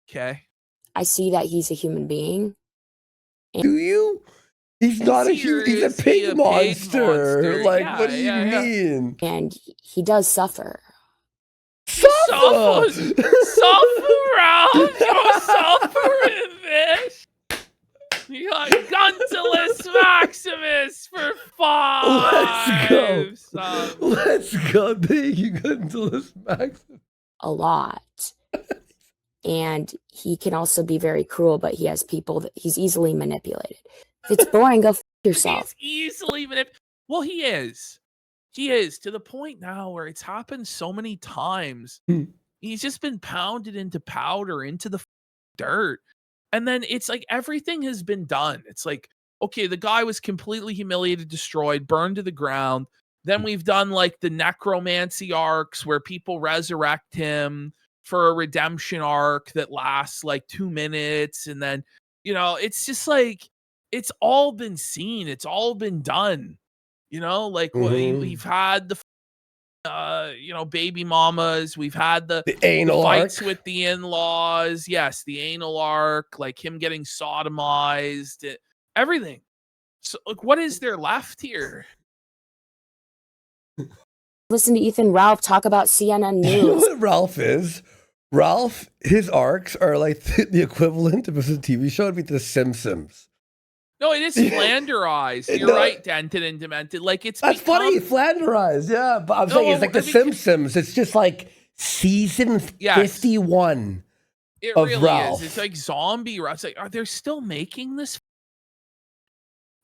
Okay. I see that he's a human being. Do you? He's not a human. He's a pig monster. Like, Yeah, what do you mean? And he does suffer. Suffer! Suffer, Ralph. You're suffering this. You got Guntalus Maximus for 5. Let's go. Son. Let's go. Thank you, Guntalus Maximus. A lot. And he can also be very cruel, but he has people that he's easily manipulated. If it's boring, go f yourself. He's easily manipulated. Well, he is. He is, to the point now where it's happened so many times. He's just been pounded into powder, into the dirt. And then it's like everything has been done. It's like, okay, the guy was completely humiliated, destroyed, burned to the ground. Then we've done like the necromancy arcs where people resurrect him for a redemption arc that lasts like 2 minutes. And then, you know, it's just like, it's all been seen. It's all been done. You know, like we've had the you know, baby mamas. We've had the anal fights arc with the in-laws. Yes, the anal arc, like him getting sodomized, everything. So, like, what is there left here? Listen to Ethan Ralph talk about CNN You know News. what Ralph is? Ralph, his arcs are like the equivalent of a TV show would be The Simpsons. No, it is flanderized. You're right, dented and demented. Like That's funny, flanderized. Yeah, but I'm saying it's like The Simpsons. It's just like season 51 it of really Ralph. is. It's like zombie Ralph. It's like, are they still making this?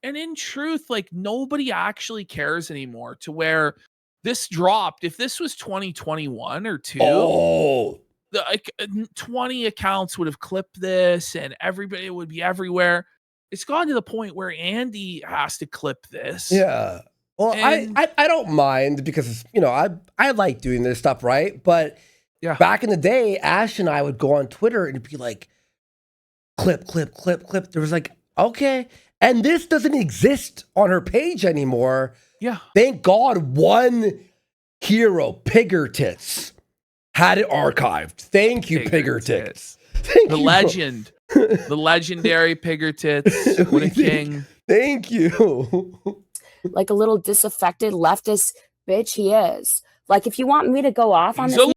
And in truth, like nobody actually cares anymore. To where this dropped. If this was 2021 or 2, like 20 accounts would have clipped this, and everybody would be everywhere. It's gone to the point where Andy has to clip this. Yeah. Well, And- I don't mind because, you know, I like doing this stuff, right? But Yeah. back in the day, Ash and I would go on Twitter and be like, clip. There was like, okay. And this doesn't exist on her page anymore. Yeah. Thank God one hero, Pigger Tits, had it archived. Thank you, Pigger Tits. Thank The you. legend. The legendary Pigger Tits. What a king. Thank you. like a little disaffected leftist bitch he is. Like, if you want me to go off on this,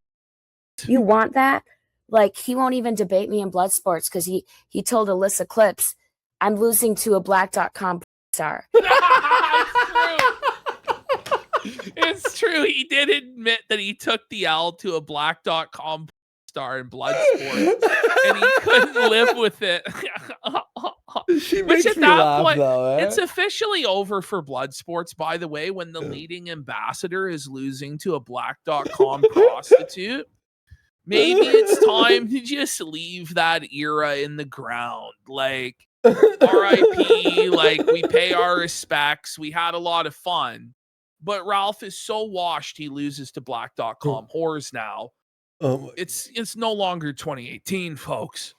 you want that? Like, he won't even debate me in Bloodsports because he told Alyssa Clips, I'm losing to a black.com star. It's true. He did admit that he took the L to a black.com star in Bloodsports, and he couldn't live with it. Which at that point, it's officially over for Bloodsports, by the way, when the leading ambassador is losing to a black.com prostitute. Maybe it's time to just leave that era in the ground. Like, RIP, like, we pay our respects. We had a lot of fun. But Ralph is so washed he loses to black.com whores now. It's no longer 2018, folks.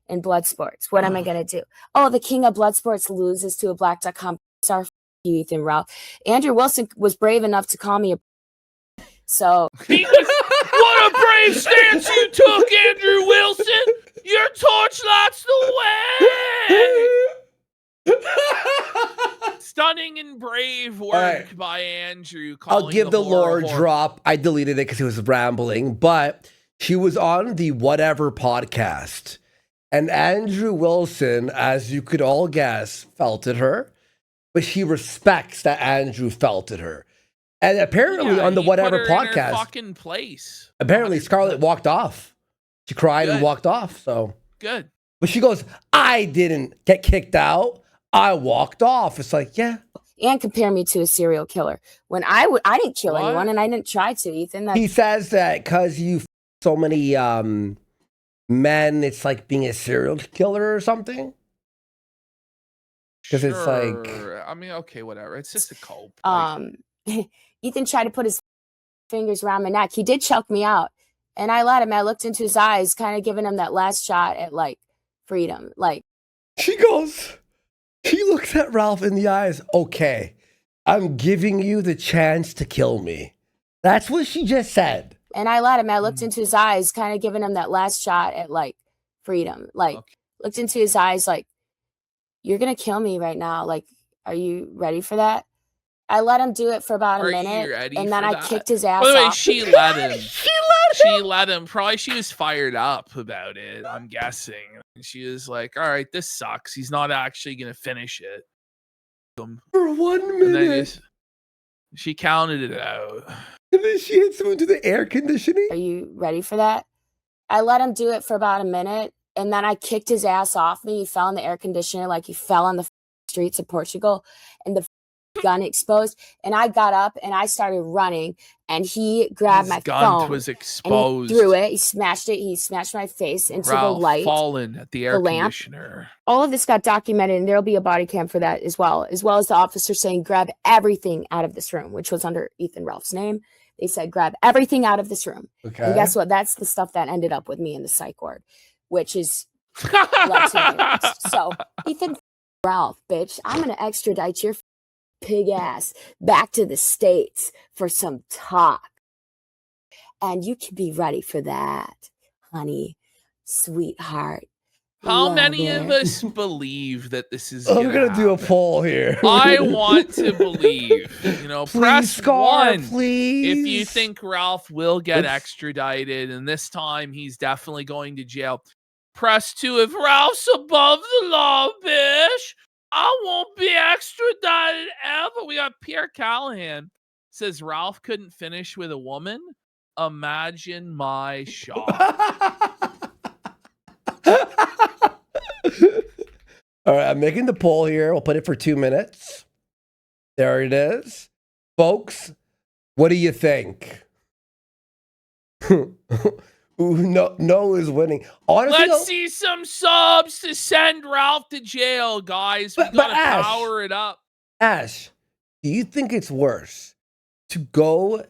In Bloodsports, what am I gonna do? Oh, the king of Bloodsports loses to a black.com star. Ethan Ralph. Andrew Wilson was brave enough to call me a. So what a brave stance you took, Andrew Wilson. Your torchlight's the way. Stunning and brave work by Andrew. I'll give the lore drop. I deleted it because it was rambling, but she was on the Whatever podcast. And Andrew Wilson, as you could all guess, felted her. But she respects that Andrew felted her. And apparently on the Whatever podcast, fucking place. Apparently Scarlett walked off. She cried and walked off. So good. But she goes, I didn't get kicked out. I walked off. It's like, yeah. And compare me to a serial killer. When I didn't kill anyone, and I didn't try to, Ethan. He says that because you so many men, it's like being a serial killer or something. Because it's like, I mean, okay, whatever. It's just a cope. Ethan tried to put his fingers around my neck. He did choke me out, and I let him. I looked into his eyes, kind of giving him that last shot at like freedom. Like, she looks at Ralph in the eyes. Okay, I'm giving you the chance to kill me. That's what she just said. And I let him. I looked into his eyes, kind of giving him that last shot at like freedom. Like, looked into his eyes, like, you're gonna kill me right now. Like, are you ready for that? I let him do it for about a minute, and then I kicked his ass off. By the way, she let him. She let him. Probably she was fired up about it, I'm guessing. She was like, all right, this sucks. He's not actually going to finish it. For 1 minute. And then she counted it out. And then she hits him into the air conditioning. Are you ready for that? I let him do it for about a minute, and then I kicked his ass off me. He fell in the air conditioner like he fell on the streets of Portugal, and the gun exposed, and I got up and I started running, and he grabbed my phone. Gun was exposed. And he threw it. He smashed it. He smashed my face into the light. Fallen at the air conditioner. All of this got documented, and there'll be a body cam for that as well as the officer saying, grab everything out of this room, which was under Ethan Ralph's name. They said, grab everything out of this room. Okay. And guess what? That's the stuff that ended up with me in the psych ward, which is so Ethan Ralph, bitch, I'm going to extradite your pig ass back to the States for some talk, and you can be ready for that, honey, sweetheart. How many of us believe that this is I'm gonna do a poll here. I want to believe, please, press Scar, 1 please, if you think Ralph will get extradited, and this time he's definitely going to jail. Press 2 if Ralph's above the law, bitch. I won't be extradited ever. We got Pierre Callahan says Ralph couldn't finish with a woman. Imagine my shock. All right, I'm making the poll here. We'll put it for 2 minutes. There it is. Folks, what do you think? No is winning. Honestly, let's see some subs to send Ralph to jail, guys. We gotta power it up. Ash, do you think it's worse to go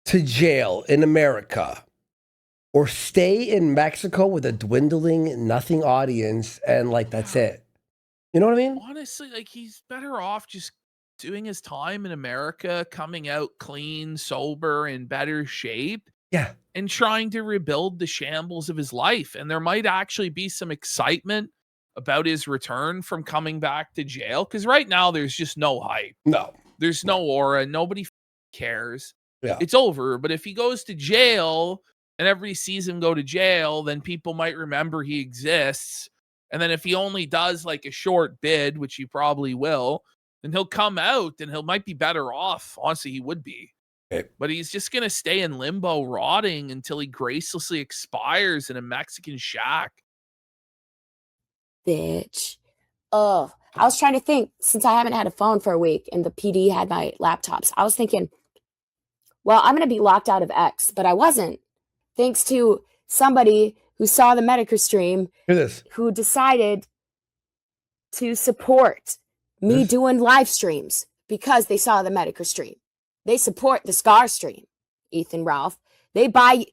to jail in America or stay in Mexico with a dwindling nothing audience and like that's it? You know what I mean? Honestly, like he's better off just doing his time in America, coming out clean, sober, in better shape. Yeah. And trying to rebuild the shambles of his life. And there might actually be some excitement about his return from coming back to jail? Because right now there's just no hype. No. There's no aura. Nobody cares. Yeah. It's over. But if he goes to jail and everybody sees him go to jail, then people might remember he exists. And then if he only does like a short bid, which he probably will, then he'll come out and might be better off. Honestly, he would be. Okay. But he's just going to stay in limbo rotting until he gracelessly expires in a Mexican shack. Bitch. Oh, I was trying to think, since I haven't had a phone for a week and the PD had my laptops, I was thinking, well, I'm going to be locked out of X, but I wasn't. Thanks to somebody who saw the Medeker stream, Hear this. who decided to support me doing live streams because they saw the Medeker stream. They support the Scar stream, Ethan, Ralph. They buy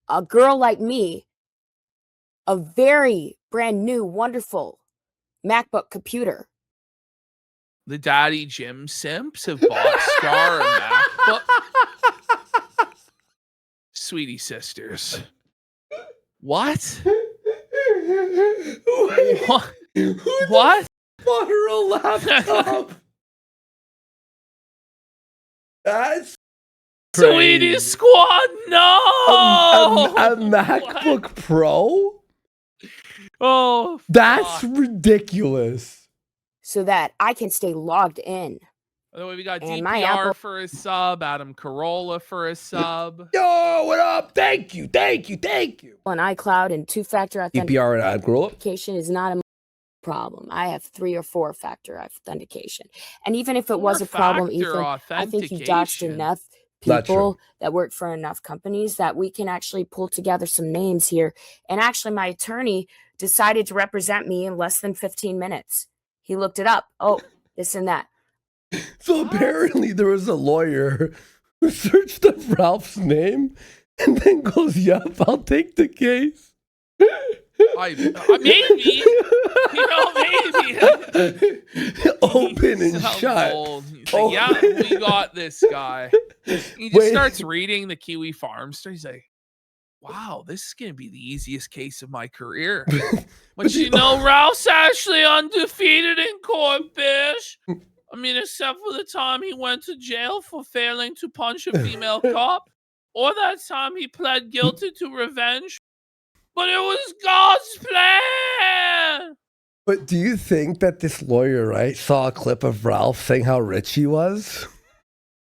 a girl like me a very brand new, wonderful MacBook computer. The Daddy Jim Simps have bought Scar a MacBook. Sweetie sisters. What? What? What? Bought her a laptop. That's Sweetie crazy. Squad, no! A MacBook What? Pro? Oh, That's fuck. ridiculous. So that I can stay logged in. By the way, we got And my DPR Apple- for a sub, Adam Carolla for a sub. Yo, what up? Thank you. Thank you. Thank you. On iCloud and two-factor DPR and Admiral. authentication is not a problem. I have 3 or 4-factor authentication. And even if it was a problem, Four-factor Ethan, I think you doxed authentication. enough Not true. people that work for enough companies that we can actually pull together some names here. And actually, my attorney decided to represent me in less than 15 minutes. He looked it up. Oh, this and that. So apparently there was a lawyer who searched up Ralph's name and then goes, yep, I'll take the case. Maybe. Maybe. Open and So shut. bold. He's like, yeah, we got this guy. He just Wait. starts reading the Kiwi Farm story. He's like, wow, this is going to be the easiest case of my career. But you know, Ralph's actually undefeated in court, bitch. I mean, except for the time he went to jail for failing to punch a female cop, or that time he pled guilty to revenge. But it was God's plan. But do you think that this lawyer, right, saw a clip of Ralph saying how rich he was?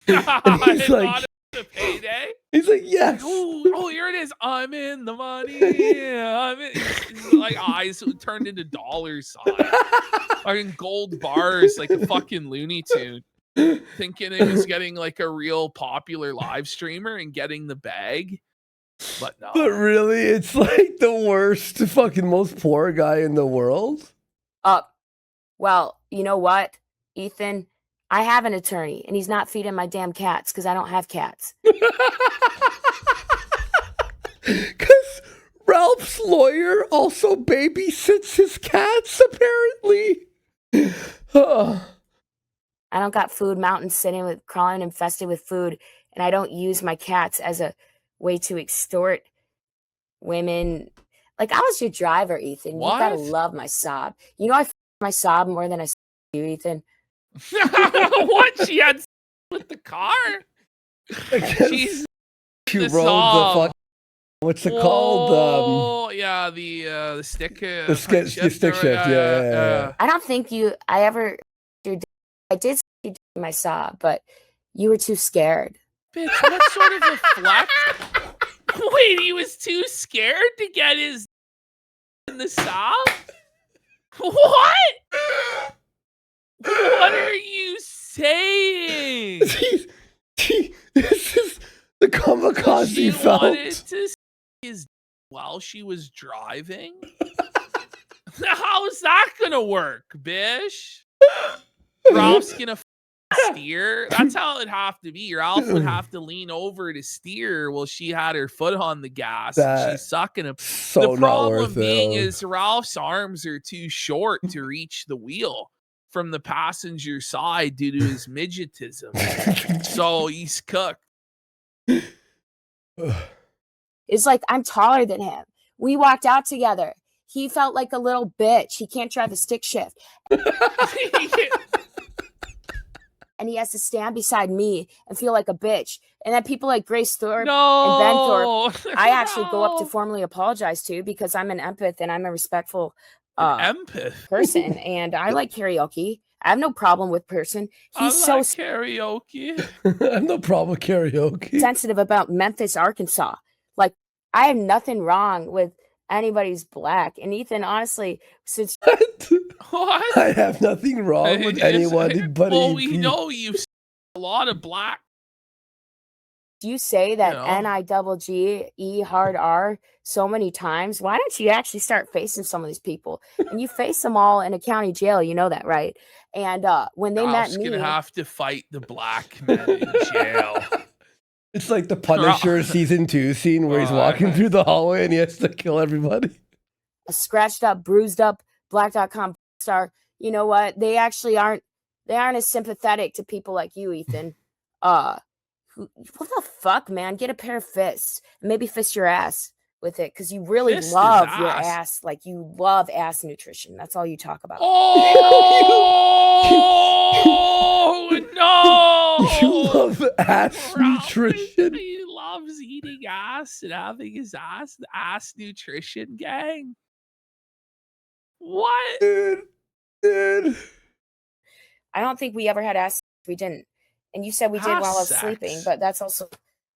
he's I like- thought it was a payday. He's like, yes. Oh, here it is. I'm in the money. Yeah, I'm in. His, like eyes turned into dollar signs. Fucking gold bars like a fucking Looney Tune. Thinking it was getting like a real popular live streamer and getting the bag. But no. But really, it's like the worst, fucking most poor guy in the world. Well, you know what, Ethan? I have an attorney, and he's not feeding my damn cats because I don't have cats. Because Ralph's lawyer also babysits his cats, apparently. I don't got food mountains sitting with crawling infested with food, and I don't use my cats as a way to extort women. Like, I was your driver, Ethan. You gotta What? love my sob. You know, I f my sob more than I s you, Ethan. What? She had with the car? I guess She's she this rode the all. fuck. What's it called? Oh, yeah, the stick. The stick shift. Yeah. I don't think I ever. I did see you do my sob, but you were too scared. Bitch, what sort of a flex? Wait, he was too scared to get his in the south? What? What are you saying? This is the kamikaze She felt. wanted to see his while she was driving? How is that gonna work, bish? Ralph's gonna steer. That's how it'd have to be. Ralph would have to lean over to steer while she had her foot on the gas. And she's sucking him. So The not problem worth being it. is Ralph's arms are too short to reach the wheel from the passenger side due to his midgetism. So he's cooked. It's like I'm taller than him. We walked out together. he felt like a little bitch. He can't drive a stick shift. And he has to stand beside me and feel like a bitch. And then people like Grace Thorpe and Ben Thorpe, I actually go up to formally apologize to, because I'm an empath and I'm a respectful person. And I like karaoke. I have no problem with person. He's so karaoke. I have no problem with karaoke. Sensitive about Memphis, Arkansas. Like, I have nothing wrong with anybody's black. And Ethan, honestly, since What? I have nothing wrong with anyone but well, we know you've seen a lot of black. you say that N-I-double-G-E hard R so many times, why don't you actually start facing some of these people? And you face them all in a county jail, you know that, right? And when they met me, gonna have to fight the black men in jail. It's like the Punisher season 2 scene where he's walking through the hallway and he has to kill everybody. A scratched up, bruised up black.com star. You know what? They actually aren't as sympathetic to people like you, Ethan. What the fuck, man? Get a pair of fists and maybe fist your ass with it, because you really love your ass. Like, you love ass nutrition. That's all you talk about. Oh no! You love ass nutrition. He loves eating ass and having his ass. The ass nutrition gang. What? Dude. I don't think we ever had ass. We didn't. And you said we did while I was sleeping, but that's also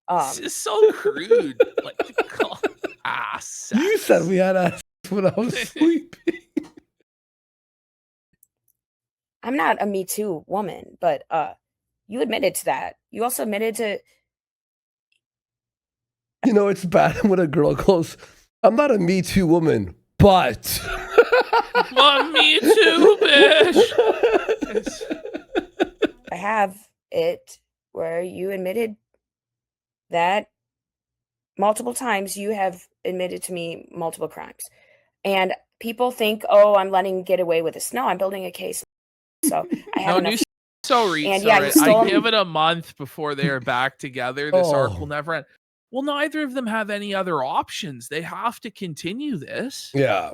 it's just so crude. Like, to call ass sex. You said we had ass when I was sleeping. I'm not a Me Too woman, but you admitted to that. You also admitted to. You know, it's bad when a girl goes, I'm not a Me Too woman, but. But Me Too, bitch. I have it where you admitted that multiple times. You have admitted to me multiple crimes. And people think, oh, I'm letting get away with this. No, I'm building a case. So I have enough. And yeah, I give it a month before they're back together. This arc will never end. Well, neither of them have any other options. They have to continue this. Yeah.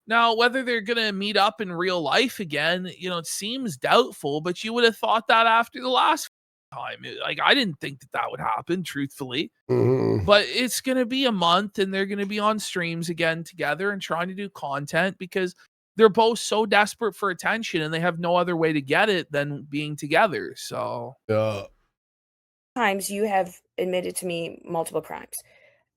Now, whether they're going to meet up in real life again, you know, it seems doubtful, but you would have thought that after the last time. Like, I didn't think that would happen, truthfully. Mm-hmm. But it's going to be a month and they're going to be on streams again together and trying to do content because they're both so desperate for attention and they have no other way to get it than being together. So, times you have admitted to me multiple crimes.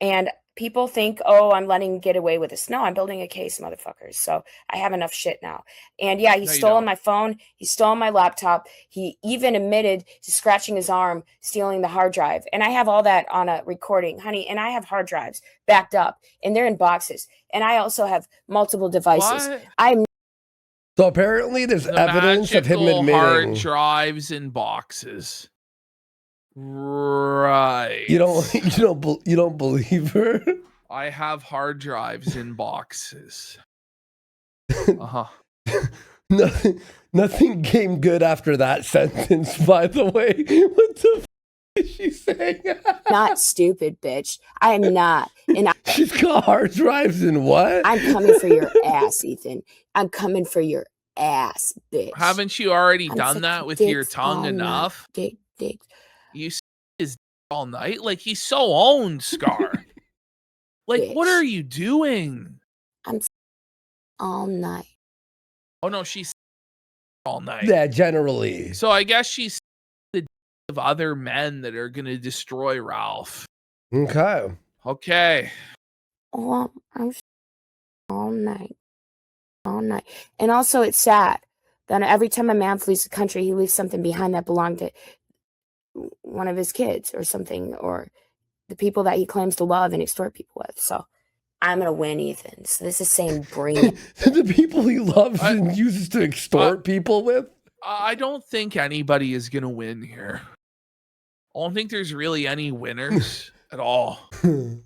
And people think, oh, I'm letting get away with this. No, I'm building a case, motherfuckers. So I have enough shit now. And yeah, he's stolen my phone. He's stolen my laptop. He even admitted to scratching his arm, stealing the hard drive. And I have all that on a recording, honey. And I have hard drives backed up and they're in boxes. And I also have multiple devices. So apparently there's evidence of him admitting hard drives in boxes. Right. You don't believe her? I have hard drives in boxes. Nothing came good after that sentence, by the way. What the f is she saying? Not stupid, bitch. I am not. And she's got hard drives in what? I'm coming for your ass, Ethan. I'm coming for your ass, bitch. Haven't you already done that with your tongue enough? Dick. You his all night? Like, he's so owned, Scar. Like, bitch. What are you doing? I'm all night. Oh, no, she's all night. Yeah, generally. So I guess she's the of other men that are going to destroy Ralph. Okay. Oh, I'm all night. And also, it's sad that every time a man flees the country, he leaves something behind that belonged to one of his kids or something, or the people that he claims to love and extort people with. So I'm going to win, Ethan. So this is saying bring it. The people he loves and uses to extort people with? I don't think anybody is going to win here. I don't think there's really any winners at all. And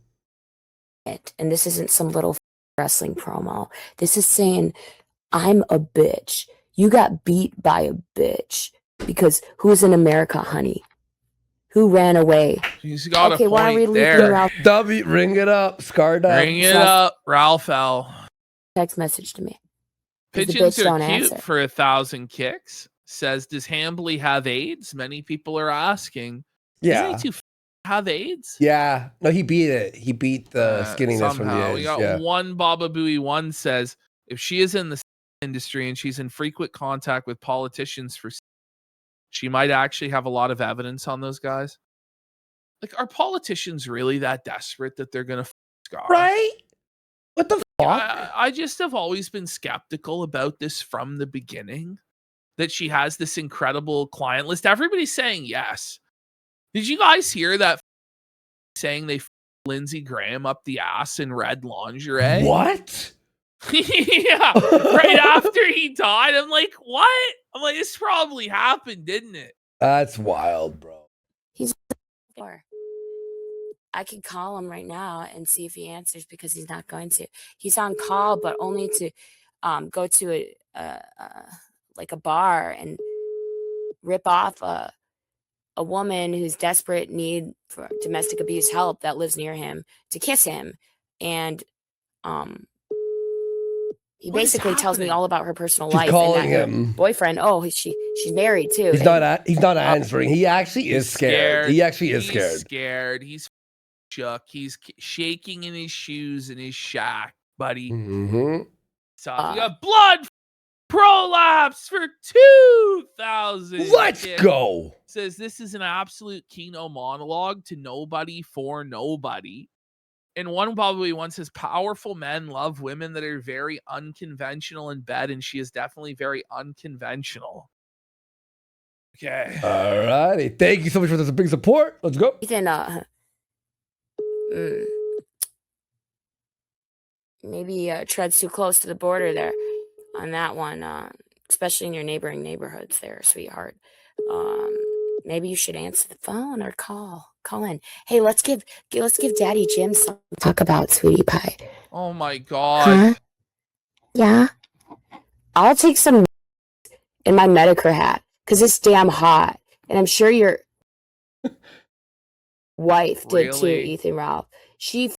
this isn't some little wrestling promo. This is saying I'm a bitch. You got beat by a bitch. Because who's in America, honey? Who ran away? He's got a point there. W, ring it up, Scar. Ring it up, Ralph L. text message to me. 'Cause the Pigeons bitch are don't cute answer. for 1,000 kicks. Says, does Hambly have AIDS? Many people are asking. Yeah. Isn't he too have AIDS? Yeah. No, he beat it. He beat the skinniness from the Somehow. We age. got Yeah. one Baba Booey one says, if she is in the industry and she's in frequent contact with politicians she might actually have a lot of evidence on those guys. Like, are politicians really that desperate that they're going to Scar? Right? What the fuck? I just have always been skeptical about this from the beginning, that she has this incredible client list. Everybody's saying yes. Did you guys hear that saying they Lindsey Graham up the ass in red lingerie? What? Yeah, right after he died. I'm like, what? I'm like, this probably happened, didn't it? That's wild, bro. He's I could call him right now and see if he answers because he's not going to. He's on call, but only to go to like a bar and rip off a woman who's desperate need for domestic abuse help that lives near him to kiss him. And he basically tells me all about her personal life. Calling and that him boyfriend. Oh, she's married too. He's not answering. He actually is scared. He actually is scared. He's scared. He's shook. He's shaking in his shoes in his shack, buddy. Mm-hmm. So we got blood prolapse for 2,000. Let's go. Says this is an absolute Kino monologue to nobody for nobody. And one probably once says powerful men love women that are very unconventional in bed, and she is definitely very unconventional. Okay. All righty. Thank you so much for this big support. Let's go. Ethan, maybe treads too close to the border there on that one, especially in your neighboring neighborhoods there, sweetheart. Maybe you should answer the phone or call in. Hey, let's give Daddy Jim something to talk about, sweetie pie. Oh my God. Huh? Yeah. I'll take some in my Medeker hat because it's damn hot, and I'm sure your wife did too, Ethan Ralph. She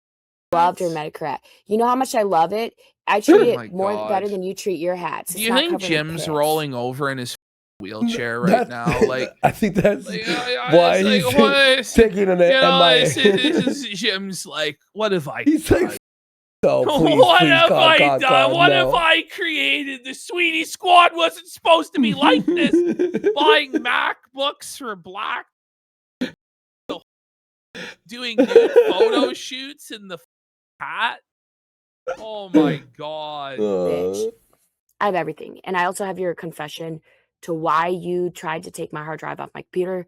loved her Medeker hat. You know how much I love it? I treat it better than you treat your hats. Do you think Jim's rolling over in his wheelchair right now? Like, I think that's why he's taking an Jim's like, what have I done? No, please, what please, have I God, done? God, What no. have I created? The Sweetie Squad wasn't supposed to be like this. Buying MacBooks for black, doing nude photo shoots in the hat. Oh my God. Bitch. I have everything. And I also have your confession to why you tried to take my hard drive off my computer.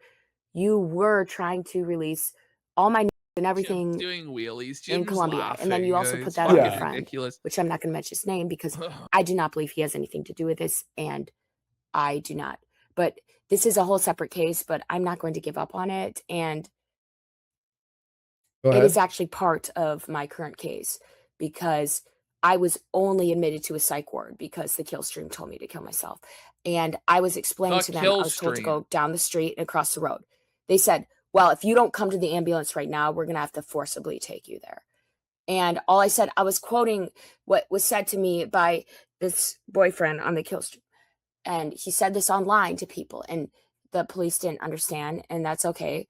You were trying to release all my and everything doing wheelies in Colombia. Laughing. And then you also put that on your friend, ridiculous. Which I'm not going to mention his name because I do not believe he has anything to do with this. And I do not. But this is a whole separate case, but I'm not going to give up on it. And it is actually part of my current case because I was only admitted to a psych ward because the kill stream told me to kill myself. And I was explaining to them, I was told to go down the street and across the road. They said, well, if you don't come to the ambulance right now, we're going to have to forcibly take you there. And all I said, I was quoting what was said to me by this boyfriend on the kill stream. And he said this online to people and the police didn't understand. And that's okay.